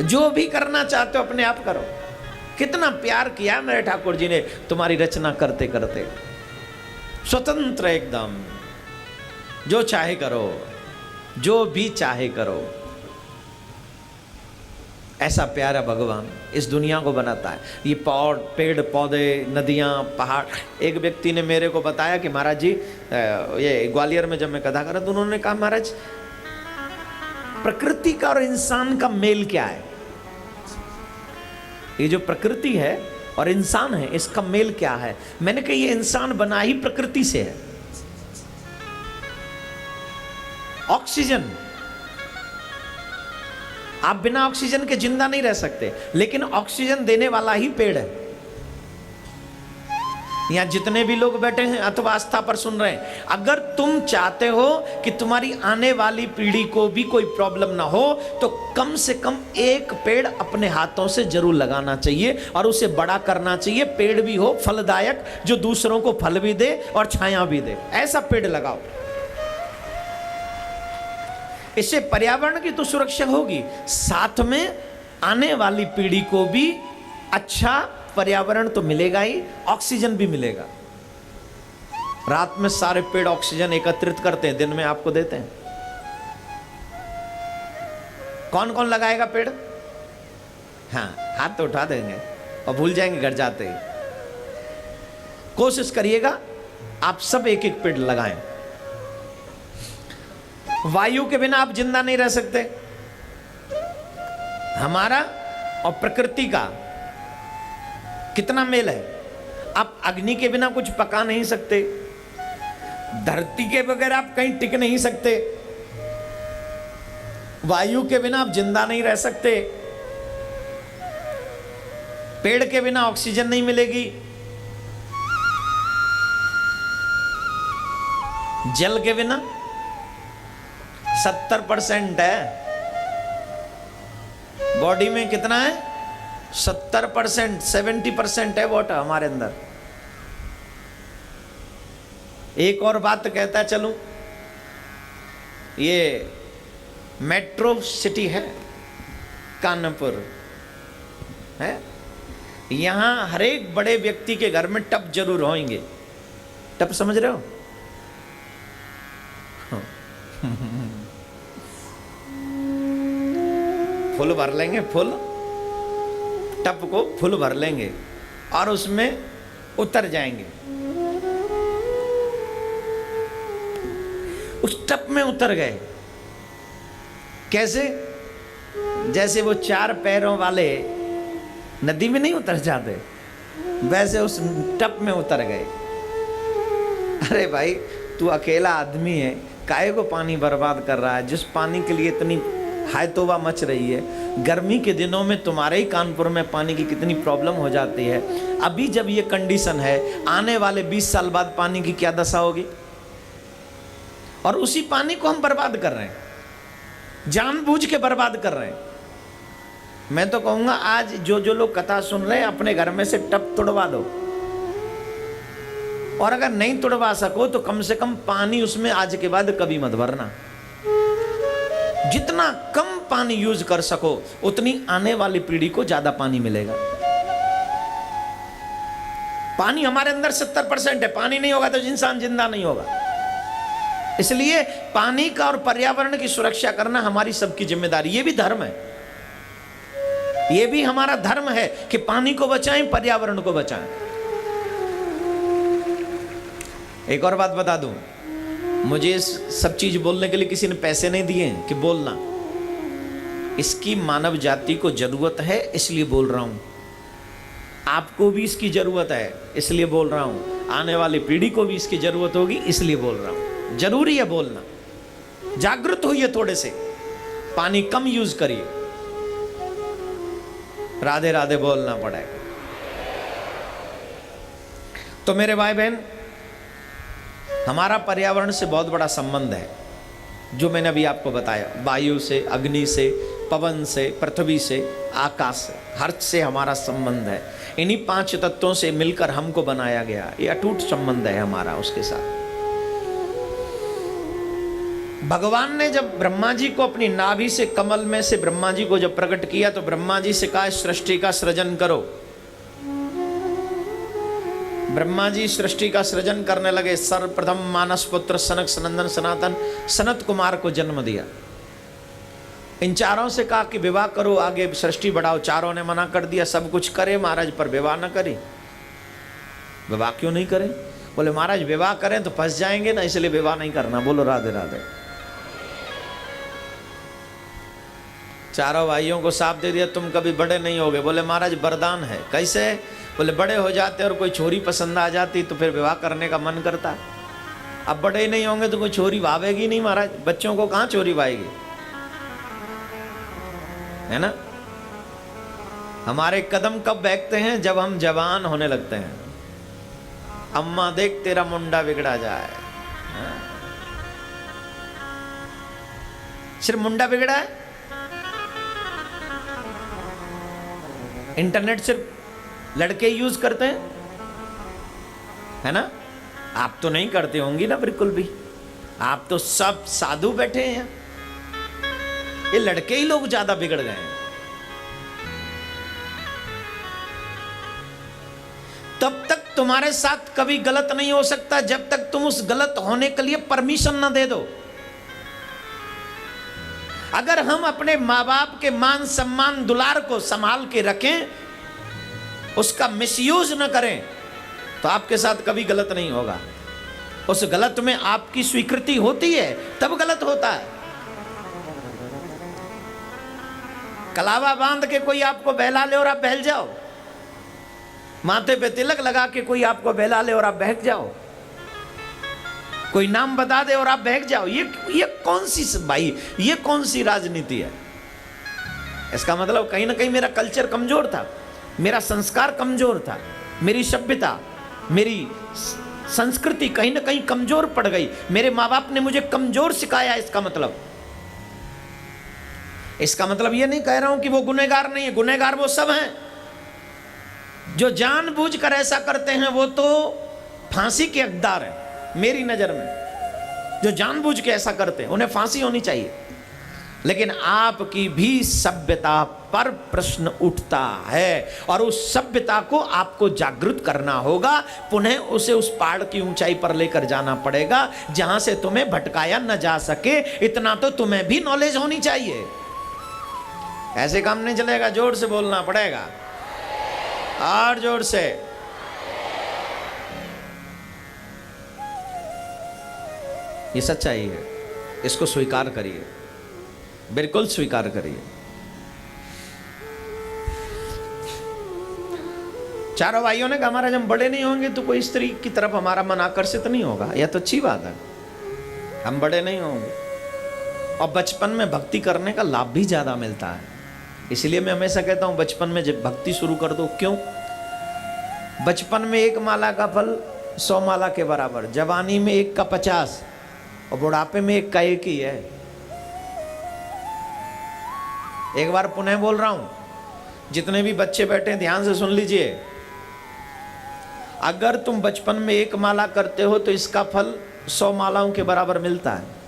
जो भी करना चाहते हो अपने आप करो। कितना प्यार किया मेरे ठाकुर जी ने तुम्हारी रचना करते करते। स्वतंत्र एकदम, जो चाहे करो, जो भी चाहे करो। ऐसा प्यारा भगवान इस दुनिया को बनाता है। ये पेड़ पौधे, नदियाँ, पहाड़। एक व्यक्ति ने मेरे को बताया कि महाराज जी, ये ग्वालियर में जब मैं कथा कर रहा था, तो उन्होंने कहा महाराज प्रकृति का और इंसान का मेल क्या है? ये जो प्रकृति है और इंसान है, इसका मेल क्या है? मैंने कहा ये इंसान बना ही प्रकृति से है। ऑक्सीजन, आप बिना ऑक्सीजन के जिंदा नहीं रह सकते, लेकिन ऑक्सीजन देने वाला ही पेड़ है। यहां जितने भी लोग बैठे हैं अथवा आस्था पर सुन रहे हैं, अगर तुम चाहते हो कि तुम्हारी आने वाली पीढ़ी को भी कोई प्रॉब्लम ना हो, तो कम से कम एक पेड़ अपने हाथों से जरूर लगाना चाहिए और उसे बड़ा करना चाहिए। पेड़ भी हो फलदायक, जो दूसरों को फल भी दे और छाया भी दे, ऐसा पेड़ लगाओ। इससे पर्यावरण की तो सुरक्षा होगी, साथ में आने वाली पीढ़ी को भी अच्छा पर्यावरण तो मिलेगा ही, ऑक्सीजन भी मिलेगा। रात में सारे पेड़ ऑक्सीजन एकत्रित करते हैं, दिन में आपको देते हैं। कौन कौन लगाएगा पेड़? हाँ, हाथ तो उठा देंगे और भूल जाएंगे घर जाते ही। कोशिश करिएगा आप सब एक एक पेड़ लगाएं। वायु के बिना आप जिंदा नहीं रह सकते। हमारा और प्रकृति का कितना मेल है। आप अग्नि के बिना कुछ पका नहीं सकते, धरती के बगैर आप कहीं टिक नहीं सकते, वायु के बिना आप जिंदा नहीं रह सकते, पेड़ के बिना ऑक्सीजन नहीं मिलेगी, जल के बिना 70% है। बॉडी में कितना है? 70%, 70% है वाटर हमारे अंदर। एक और बात कहता चलूं, ये मेट्रो सिटी है, कानपुर है, यहां हर एक बड़े व्यक्ति के घर में टप जरूर होंगे। टप समझ रहे हो? फुल भर लेंगे, फुल टप को फुल भर लेंगे और उसमें उतर जाएंगे। उस टप में उतर गए। कैसे? जैसे वो 4 पैरों वाले नदी में नहीं उतर जाते, वैसे उस टप में उतर गए। अरे भाई, तू अकेला आदमी है, काहे को पानी बर्बाद कर रहा है? जिस पानी के लिए इतनी हाय तौबा मच रही है, गर्मी के दिनों में तुम्हारे ही कानपुर में पानी की कितनी प्रॉब्लम हो जाती है। अभी जब ये कंडीशन है, आने वाले 20 साल बाद पानी की क्या दशा होगी? और उसी पानी को हम बर्बाद कर रहे हैं, जानबूझ के बर्बाद कर रहे हैं। मैं तो कहूंगा आज जो लोग कथा सुन रहे हैं, अपने घर में से टप तुड़वा दो, और अगर नहीं तुड़वा सको तो कम से कम पानी उसमें आज के बाद कभी मत भरना। जितना कम पानी यूज कर सको, उतनी आने वाली पीढ़ी को ज्यादा पानी मिलेगा। पानी हमारे अंदर 70% है, पानी नहीं होगा तो इंसान जिंदा नहीं होगा। इसलिए पानी का और पर्यावरण की सुरक्षा करना हमारी सबकी जिम्मेदारी। ये भी धर्म है, ये भी हमारा धर्म है कि पानी को बचाएं, पर्यावरण को बचाएं। एक और बात बता दूं, मुझे इस सब चीज बोलने के लिए किसी ने पैसे नहीं दिए कि बोलना। इसकी मानव जाति को जरूरत है, इसलिए बोल रहा हूं। आपको भी इसकी जरूरत है, इसलिए बोल रहा हूं। आने वाली पीढ़ी को भी इसकी जरूरत होगी, इसलिए बोल रहा हूं। जरूरी है बोलना। जागृत होइए, थोड़े से पानी कम यूज करिए। राधे राधे बोलना पड़ेगा। तो मेरे भाई बहन, हमारा पर्यावरण से बहुत बड़ा संबंध है, जो मैंने अभी आपको बताया। वायु से, अग्नि से, पवन से, पृथ्वी से, आकाश से, हर से हमारा संबंध है। इन्हीं 5 तत्वों से मिलकर हमको बनाया गया। ये अटूट संबंध है हमारा उसके साथ। भगवान ने जब ब्रह्मा जी को अपनी नाभि से, कमल में से ब्रह्मा जी को जब प्रकट किया, तो ब्रह्मा जी से कहा सृष्टि का सृजन करो। ब्रह्मा जी सृष्टि का सृजन करने लगे। सर्वप्रथम मानस पुत्र सनक सनंदन सनातन सनत कुमार को जन्म दिया। इन चारों से कहा कि विवाह करो, आगे सृष्टि बढ़ाओ। चारों ने मना कर दिया। सब कुछ करे महाराज, पर विवाह न करे। विवाह क्यों नहीं करें? बोले महाराज विवाह करें तो फंस जाएंगे ना, इसलिए विवाह नहीं करना। बोलो राधे राधे। चारों भाइयों को साफ दे दिया, तुम कभी बड़े नहीं होगे। बोले महाराज वरदान है। कैसे? बोले बड़े हो जाते और कोई छोरी पसंद आ जाती तो फिर विवाह करने का मन करता। अब बड़े ही नहीं होंगे तो कोई छोरी भावेगी नहीं महाराज। बच्चों को कहां छोरी भाएगी, है ना? हमारे कदम कब बैठते हैं? जब हम जवान होने लगते हैं। अम्मा देख तेरा मुंडा बिगड़ा जाए। सिर्फ मुंडा बिगड़ा है? इंटरनेट सिर्फ लड़के यूज करते हैं, है ना? आप तो नहीं करते होंगी ना, बिल्कुल भी। आप तो सब साधु बैठे हैं। ये लड़के ही लोग ज्यादा बिगड़ गए हैं। तब तक तुम्हारे साथ कभी गलत नहीं हो सकता जब तक तुम उस गलत होने के लिए परमिशन न दे दो। अगर हम अपने माँ बाप के मान सम्मान दुलार को संभाल के रखें, उसका मिसयूज न करें, तो आपके साथ कभी गलत नहीं होगा। उस गलत में आपकी स्वीकृति होती है, तब गलत होता है। कलावा बांध के कोई आपको बहला ले और आप बहल जाओ, माथे पे तिलक लगा के कोई आपको बहला ले और आप बहक जाओ, कोई नाम बता दे और आप बहक जाओ, ये कौन सी भाई, ये कौन सी राजनीति है? इसका मतलब कहीं ना कहीं मेरा कल्चर कमजोर था, मेरा संस्कार कमजोर था, मेरी सभ्यता, मेरी संस्कृति कहीं ना कहीं कमजोर पड़ गई। मेरे माँ बाप ने मुझे कमजोर सिखाया। इसका मतलब ये नहीं कह रहा हूं कि वो गुनहगार नहीं है। गुनहगार वो सब हैं जो जानबूझकर ऐसा करते हैं, वो तो फांसी के हकदार हैं मेरी नजर में। जो जानबूझ के ऐसा करते हैं उन्हें फांसी होनी चाहिए। लेकिन आपकी भी सभ्यता पर प्रश्न उठता है और उस सभ्यता को आपको जागृत करना होगा। पुनः उसे उस पहाड़ की ऊंचाई पर लेकर जाना पड़ेगा जहां से तुम्हें भटकाया न जा सके। इतना तो तुम्हें भी नॉलेज होनी चाहिए। ऐसे काम नहीं चलेगा, जोर से बोलना पड़ेगा और जोर से। ये सच्चाई है, इसको स्वीकार करिए, बिल्कुल स्वीकार करिए। चारों भाइयों ने कहा महाराज हम बड़े नहीं होंगे तो कोई स्त्री की तरफ हमारा मन आकर्षित नहीं होगा। यह तो अच्छी बात है, हम बड़े नहीं होंगे और बचपन में भक्ति करने का लाभ भी ज्यादा मिलता है। इसलिए मैं हमेशा कहता हूं बचपन में जब भक्ति शुरू कर दो। क्यों? बचपन में 1 माला का फल 100 माला के बराबर, जवानी में 1 का 50 और बुढ़ापे में 1 का 1 ही है। एक बार पुनः बोल रहा हूं, जितने भी बच्चे बैठे ध्यान से सुन लीजिए। अगर तुम बचपन में 1 माला करते हो तो इसका फल 100 मालाओं के बराबर मिलता है।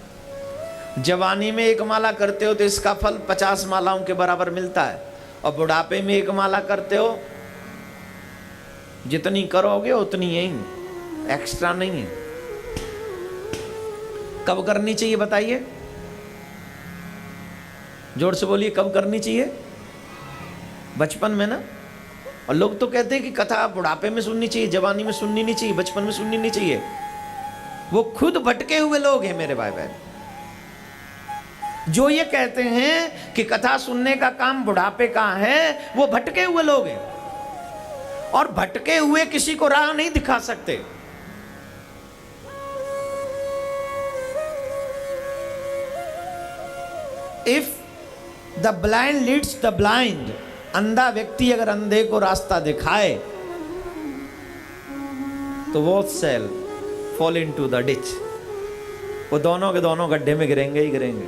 जवानी में 1 माला करते हो तो इसका फल 50 मालाओं के बराबर मिलता है। और बुढ़ापे में 1 माला करते हो, जितनी करोगे उतनी ही, एक्स्ट्रा नहीं है। कब करनी चाहिए बताइए? जोर से बोलिए, कब करनी चाहिए? बचपन में ना। और लोग तो कहते हैं कि कथा बुढ़ापे में सुननी चाहिए, जवानी में सुननी नहीं चाहिए, बचपन में सुननी नहीं चाहिए। वो खुद भटके हुए लोग हैं मेरे भाई बहन, जो ये कहते हैं कि कथा सुनने का काम बुढ़ापे का है। वो भटके हुए लोग हैं और भटके हुए किसी को राह नहीं दिखा सकते। If the blind leads the blind, अंधा व्यक्ति अगर अंधे को रास्ता दिखाए तो वो shall fall into the ditch, वो दोनों के दोनों गड्ढे में गिरेंगे ही गिरेंगे।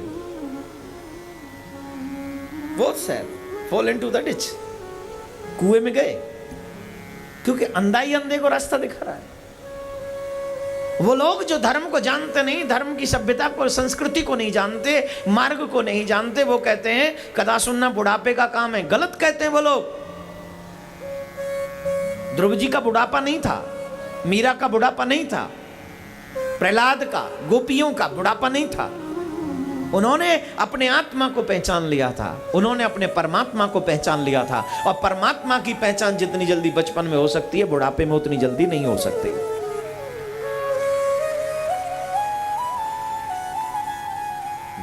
वो shall fall into the ditch, कुएं में गए, क्योंकि अंधा ही अंधे को रास्ता दिखा रहा है। वो लोग जो धर्म को जानते नहीं, धर्म की सभ्यता को, संस्कृति को नहीं जानते, मार्ग को नहीं जानते, वो कहते हैं कथा सुनना बुढ़ापे का काम है। गलत कहते हैं वो लोग। ध्रुव जी का बुढ़ापा नहीं था, मीरा का बुढ़ापा नहीं था, प्रहलाद का, गोपियों का बुढ़ापा नहीं था। उन्होंने अपने आत्मा को पहचान लिया था, उन्होंने अपने परमात्मा को पहचान लिया था। और परमात्मा की पहचान जितनी जल्दी बचपन में हो सकती है, बुढ़ापे में उतनी जल्दी नहीं हो सकती।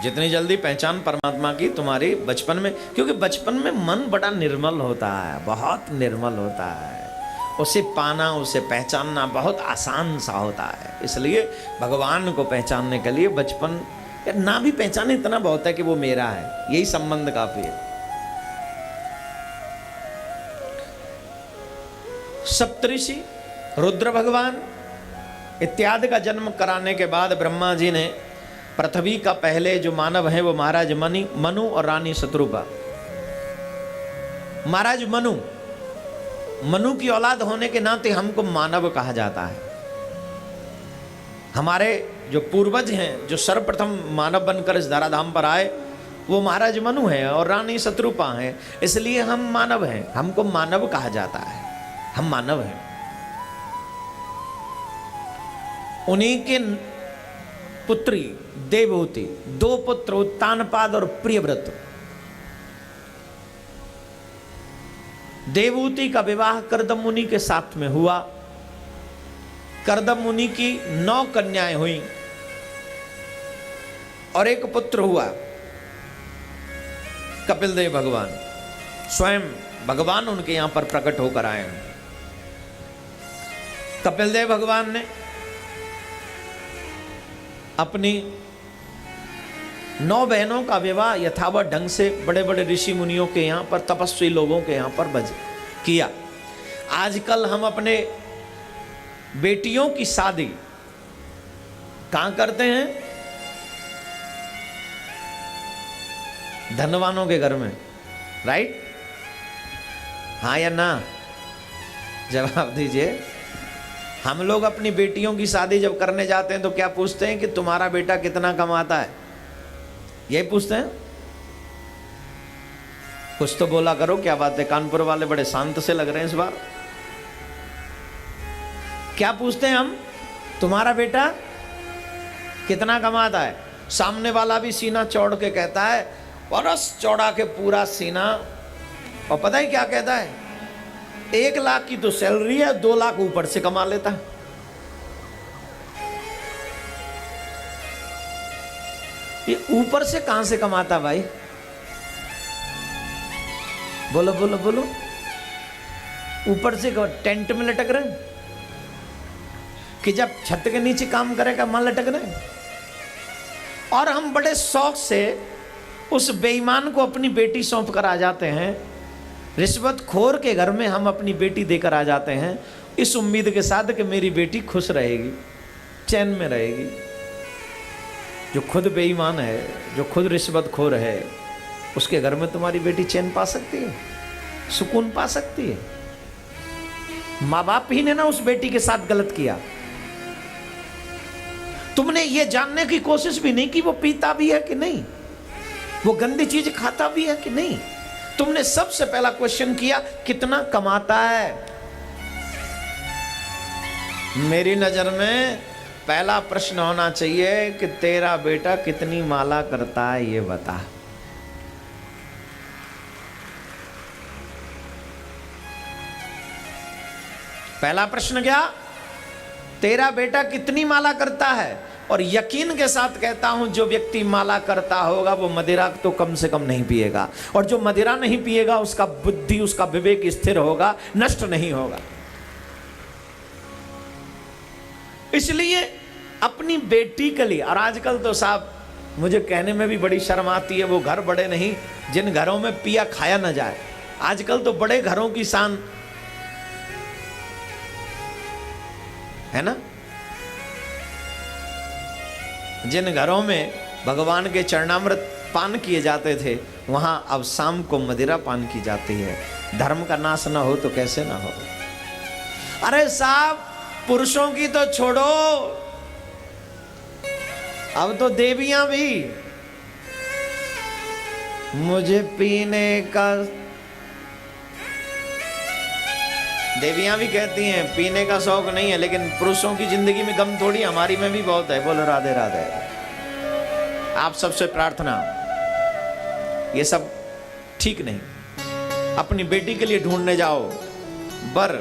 जितनी जल्दी पहचान परमात्मा की तुम्हारी बचपन में, क्योंकि बचपन में मन बड़ा निर्मल होता है, बहुत निर्मल होता है। उसे पाना, उसे पहचानना बहुत आसान सा होता है। इसलिए भगवान को पहचानने के लिए बचपन ना भी पहचाने इतना बहुत है कि वो मेरा है, यही संबंध काफी है। सप्तऋषि, रुद्र भगवान इत्यादि का जन्म कराने के बाद ब्रह्मा जी ने पृथ्वी का पहले जो मानव है वो महाराज मनु और रानी शत्रुपा। महाराज मनु की औलाद होने के नाते हमको मानव कहा जाता है। हमारे जो पूर्वज हैं, जो सर्वप्रथम मानव बनकर इस धराधाम पर आए, वो महाराज मनु हैं और रानी शत्रुपा हैं। इसलिए हम मानव हैं, हमको मानव कहा जाता है, हम मानव हैं। उन्हीं के पुत्री देवहूति, 2 पुत्र उत्तानपाद और प्रियव्रत। देवहूति का विवाह कर्दम मुनि के साथ में हुआ। कर्दम मुनि की 9 कन्याएं हुई और 1 पुत्र हुआ, कपिल देव भगवान। स्वयं भगवान उनके यहां पर प्रकट होकर आए हैं। कपिल देव भगवान ने अपनी 9 बहनों का विवाह यथावत ढंग से बड़े बड़े ऋषि मुनियों के यहाँ पर, तपस्वी लोगों के यहाँ पर किया। आजकल हम अपने बेटियों की शादी कहाँ करते हैं? धनवानों के घर में, राइट? हाँ या ना? जवाब दीजिए। हम लोग अपनी बेटियों की शादी जब करने जाते हैं तो क्या पूछते हैं कि तुम्हारा बेटा कितना कमाता है? यही पूछते हैं। कुछ तो बोला करो, क्या बात है? कानपुर वाले बड़े शांत से लग रहे हैं इस बार। क्या पूछते हैं हम? तुम्हारा बेटा कितना कमाता है? सामने वाला भी सीना चौड़ के कहता है, परस चौड़ा के पूरा सीना, और पता ही क्या कहता है? 1 लाख की तो सैलरी है, 2 लाख ऊपर से कमा लेता है। ये ऊपर से कहां से कमाता भाई? बोलो बोलो बोलो। ऊपर से टेंट में लटक रहे हैं कि जब छत के नीचे काम करेगा मां लटक रहे हैं? और हम बड़े शौक से उस बेईमान को अपनी बेटी सौंप कर आ जाते हैं, रिश्वतखोर के घर में हम अपनी बेटी देकर आ जाते हैं, इस उम्मीद के साथ कि मेरी बेटी खुश रहेगी, चैन में रहेगी। जो खुद बेईमान है, जो खुद रिश्वतखोर है, उसके घर में तुम्हारी बेटी चैन पा सकती है, सुकून पा सकती है? माँ बाप ही ने ना उस बेटी के साथ गलत किया। तुमने ये जानने की कोशिश भी नहीं की वो पीता भी है कि नहीं, वो गंदी चीज खाता भी है कि नहीं। तुमने सबसे पहला क्वेश्चन किया कितना कमाता है। मेरी नजर में पहला प्रश्न होना चाहिए कि तेरा बेटा कितनी माला करता है ये बता। पहला प्रश्न क्या? तेरा बेटा कितनी माला करता है। और यकीन के साथ कहता हूं, जो व्यक्ति माला करता होगा वो मदिरा तो कम से कम नहीं पिएगा, और जो मदिरा नहीं पिएगा उसका बुद्धि, उसका विवेक स्थिर होगा, नष्ट नहीं होगा। इसलिए अपनी बेटी के लिए, और आजकल तो साहब मुझे कहने में भी बड़ी शर्म आती है, वो घर बड़े नहीं जिन घरों में पिया खाया ना जाए। आजकल तो बड़े घरों की शान है ना, जिन घरों में भगवान के चरणामृत पान किए जाते थे, वहां अब शाम को मदिरा पान की जाती है। धर्म का नाश ना हो तो कैसे ना हो। अरे साहब, पुरुषों की तो छोड़ो, अब तो देवियां भी मुझे पीने का, देवियां भी कहती हैं पीने का शौक नहीं है, लेकिन पुरुषों की जिंदगी में गम थोड़ी, हमारी में भी बहुत है। बोलो राधे राधे। आप सबसे प्रार्थना, ये सब ठीक नहीं। अपनी बेटी के लिए ढूंढने जाओ बर,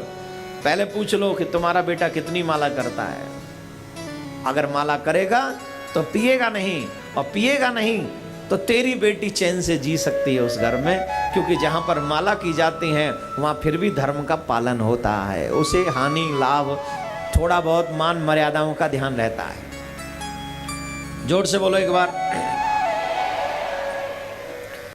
पहले पूछ लो कि तुम्हारा बेटा कितनी माला करता है। अगर माला करेगा तो पिएगा नहीं, और पिएगा नहीं तो तेरी बेटी चैन से जी सकती है उस घर में, क्योंकि जहां पर माला की जाती है वहां फिर भी धर्म का पालन होता है। उसे हानि लाभ, थोड़ा बहुत मान मर्यादाओं का ध्यान रहता है। जोर से बोलो एक बार।